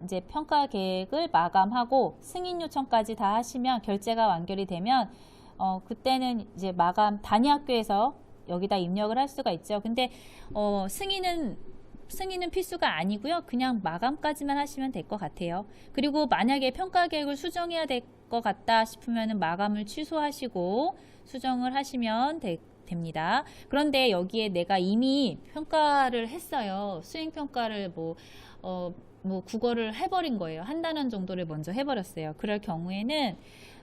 이제 평가 계획을 마감하고 승인 요청까지 다 하시면, 결제가 완결이 되면 그때는 이제 마감 단위 학교에서 여기다 입력을 할 수가 있죠. 근데 승인은 필수가 아니고요. 그냥 마감까지만 하시면 될 것 같아요. 그리고 만약에 평가 계획을 수정해야 될 것 같다 싶으면 마감을 취소하시고 수정을 하시면 됩니다. 그런데 여기에 내가 이미 평가를 했어요. 수행 평가를 뭐 국어를 해버린 거예요. 한 단원 정도를 먼저 해버렸어요. 그럴 경우에는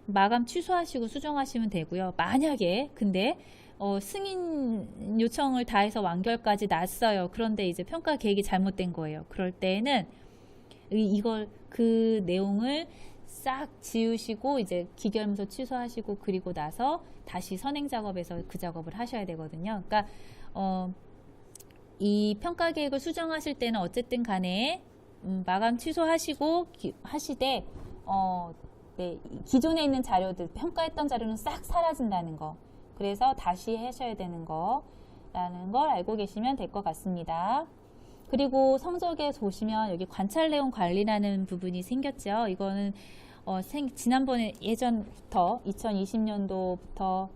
마감 취소하시고 수정하시면 되고요. 만약에 근데 승인 요청을 다 해서 완결까지 났어요. 그런데 이제 평가 계획이 잘못된 거예요. 그럴 때는 그 내용을 싹 지우시고 이제 기결문서 취소하시고 그리고 나서 다시 선행 작업에서 그 작업을 하셔야 되거든요. 그러니까 이 평가 계획을 수정하실 때는 어쨌든 간에 마감 취소하시고 하시되 네, 기존에 있는 자료들, 평가했던 자료는 싹 사라진다는 거. 그래서 다시 하셔야 되는 거라는 걸 알고 계시면 될 것 같습니다. 그리고 성적에 보시면 여기 관찰 내용 관리라는 부분이 생겼죠. 이거는 지난번에 예전부터 2020년도부터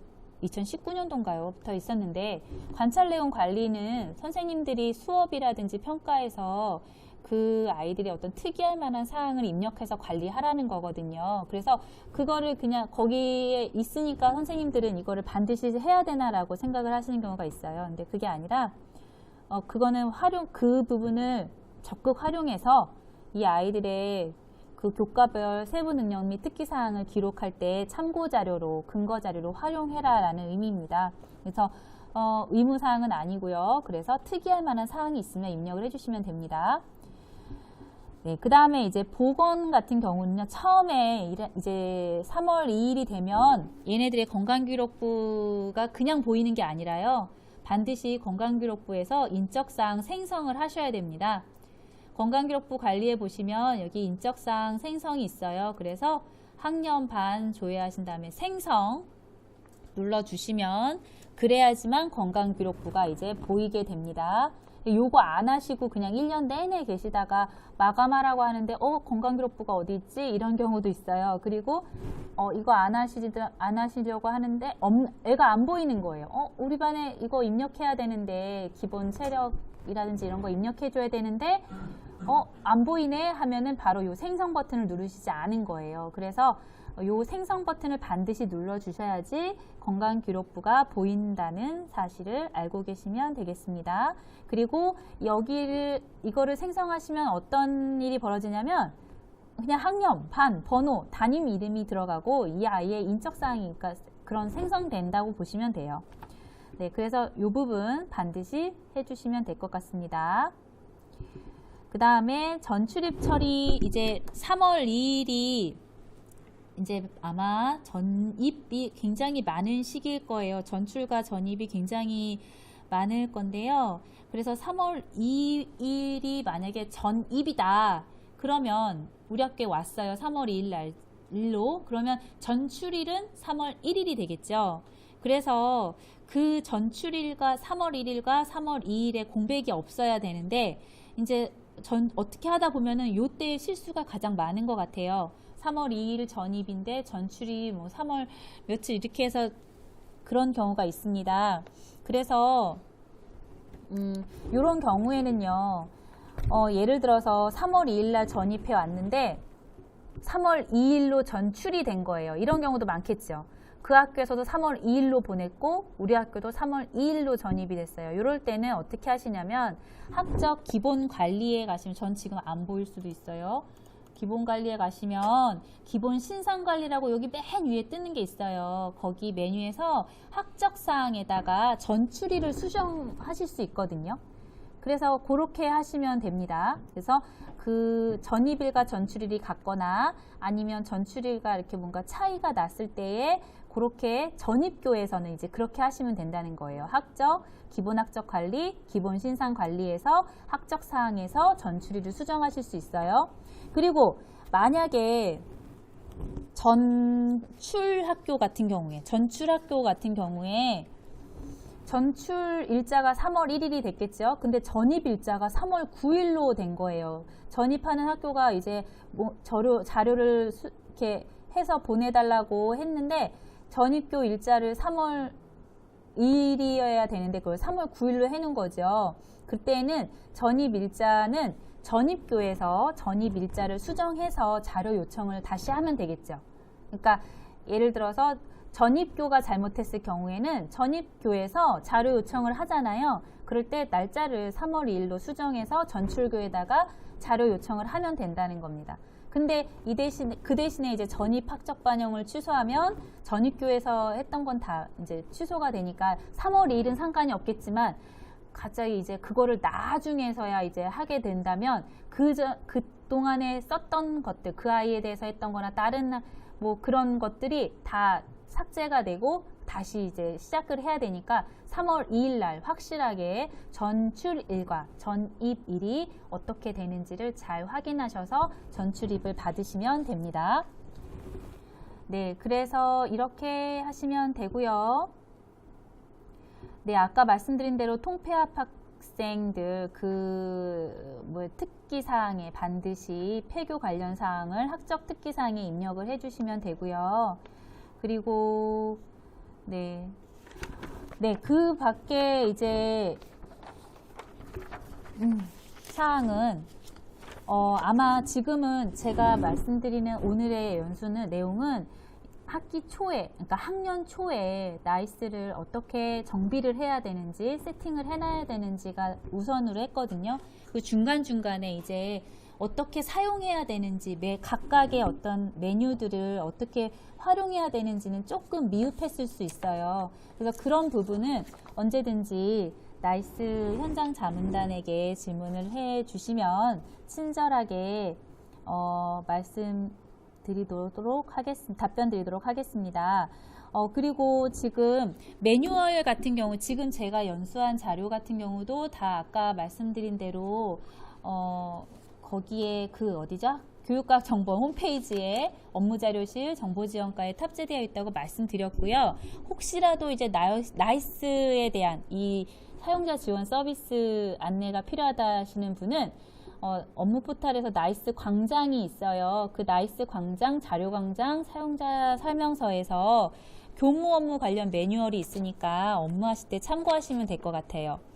2019년도인가요? 부터 있었는데 관찰 내용 관리는 선생님들이 수업이라든지 평가에서 그 아이들이 어떤 특이할 만한 사항을 입력해서 관리하라는 거거든요. 그래서 그거를 그냥 거기에 있으니까 선생님들은 이거를 반드시 해야 되나라고 생각을 하시는 경우가 있어요. 근데 그게 아니라 그거는 그 부분을 적극 활용해서 이 아이들의 그 교과별 세부 능력 및 특기 사항을 기록할 때 참고 자료로, 근거 자료로 활용해라라는 의미입니다. 그래서 의무 사항은 아니고요. 그래서 특이할 만한 사항이 있으면 입력을 해주시면 됩니다. 네, 그 다음에 이제 보건 같은 경우는요, 처음에 이제 3월 2일이 되면 얘네들의 건강기록부가 그냥 보이는 게 아니라요, 반드시 건강기록부에서 인적사항 생성을 하셔야 됩니다. 건강기록부 관리에 보시면 여기 인적사항 생성이 있어요. 그래서 학년 반 조회하신 다음에 생성 눌러주시면 그래야지만 건강기록부가 이제 보이게 됩니다. 요거 안 하시고 그냥 1년 내내 계시다가 마감하라고 하는데 건강기록부가 어디 있지? 이런 경우도 있어요. 그리고 이거 안 하시려고 하는데 애가 안 보이는 거예요. 우리 반에 이거 입력해야 되는데 기본 체력이라든지 이런 거 입력해 줘야 되는데 안 보이네 하면은 바로 요 생성 버튼을 누르시지 않은 거예요. 그래서 요 생성 버튼을 반드시 눌러 주셔야지 건강기록부가 보인다는 사실을 알고 계시면 되겠습니다. 그리고 이거를 생성하시면 어떤 일이 벌어지냐면 그냥 학년, 반, 번호, 담임 이름이 들어가고 이 아이의 인적사항이 그런 생성된다고 보시면 돼요. 네, 그래서 이 부분 반드시 해주시면 될 것 같습니다. 그 다음에 전출입 처리 이제 3월 2일이 이제 아마 전입이 굉장히 많은 시기일 거예요. 전출과 전입이 굉장히 많을 건데요. 그래서 3월 2일이 만약에 전입이다. 그러면 우리 학교에 왔어요. 3월 2일 날로. 그러면 전출일은 3월 1일이 되겠죠. 그래서 그 전출일과 3월 1일과 3월 2일에 공백이 없어야 되는데 이제 어떻게 하다 보면은 요때 실수가 가장 많은 것 같아요. 3월 2일 전입인데 전출이 3월 며칠 이렇게 해서 그런 경우가 있습니다. 그래서 이런 경우에는요, 예를 들어서 3월 2일 날 전입해 왔는데 3월 2일로 전출이 된 거예요. 이런 경우도 많겠죠. 그 학교에서도 3월 2일로 보냈고 우리 학교도 3월 2일로 전입이 됐어요. 이럴 때는 어떻게 하시냐면 학적 기본 관리에 가시면, 전 지금 안 보일 수도 있어요. 기본 관리에 가시면 기본 신상 관리라고 여기 맨 위에 뜨는 게 있어요. 거기 메뉴에서 학적 사항에다가 전출일을 수정하실 수 있거든요. 그래서 그렇게 하시면 됩니다. 그래서 그 전입일과 전출일이 같거나 아니면 전출일과 이렇게 뭔가 차이가 났을 때에 그렇게 전입교에서는 이제 그렇게 하시면 된다는 거예요. 학적, 기본 학적 관리, 기본 신상 관리에서 학적 사항에서 전출일을 수정하실 수 있어요. 그리고 만약에 전출 학교 같은 경우에 전출 일자가 3월 1일이 됐겠죠. 근데 전입 일자가 3월 9일로 된 거예요. 전입하는 학교가 이제 자료를 이렇게 해서 보내달라고 했는데 전입교 일자를 3월 2일이어야 되는데 그걸 3월 9일로 해놓은 거죠. 그때는 전입 일자는 전입교에서 전입 일자를 수정해서 자료 요청을 다시 하면 되겠죠. 그러니까 예를 들어서 전입교가 잘못했을 경우에는 전입교에서 자료 요청을 하잖아요. 그럴 때 날짜를 3월 2일로 수정해서 전출교에다가 자료 요청을 하면 된다는 겁니다. 근데 그 대신에 이제 전입 학적 반영을 취소하면 전입교에서 했던 건 다 이제 취소가 되니까 3월 2일은 상관이 없겠지만 갑자기 이제 그거를 나중에서야 이제 하게 된다면 그 동안에 썼던 것들, 그 아이에 대해서 했던 거나 다른 뭐 그런 것들이 다 삭제가 되고 다시 이제 시작을 해야 되니까 3월 2일 날 확실하게 전출일과 전입일이 어떻게 되는지를 잘 확인하셔서 전출입을 받으시면 됩니다. 네, 그래서 이렇게 하시면 되고요. 네, 아까 말씀드린 대로 통폐합 학생들 특기사항에 반드시 폐교 관련 사항을 학적 특기사항에 입력을 해주시면 되고요. 그리고 네, 그 밖에 이제 사항은 아마 지금은 제가 말씀드리는 오늘의 연수는 내용은 학기 초에, 그러니까 학년 초에 나이스를 어떻게 정비를 해야 되는지, 세팅을 해놔야 되는지가 우선으로 했거든요. 그 중간중간에 이제 어떻게 사용해야 되는지, 각각의 어떤 메뉴들을 어떻게 활용해야 되는지는 조금 미흡했을 수 있어요. 그래서 그런 부분은 언제든지 나이스 현장 자문단에게 질문을 해 주시면 친절하게 답변 드리도록 하겠습니다. 그리고 지금 매뉴얼 같은 경우, 지금 제가 연수한 자료 같은 경우도 다 아까 말씀드린 대로 거기에 교육과학 정보 홈페이지에 업무자료실 정보지원과에 탑재되어 있다고 말씀드렸고요. 혹시라도 이제 나이스에 대한 이 사용자 지원 서비스 안내가 필요하다 하시는 분은 업무 포탈에서 나이스 광장이 있어요. 그 나이스 광장, 자료 광장, 사용자 설명서에서 교무 업무 관련 매뉴얼이 있으니까 업무하실 때 참고하시면 될 것 같아요.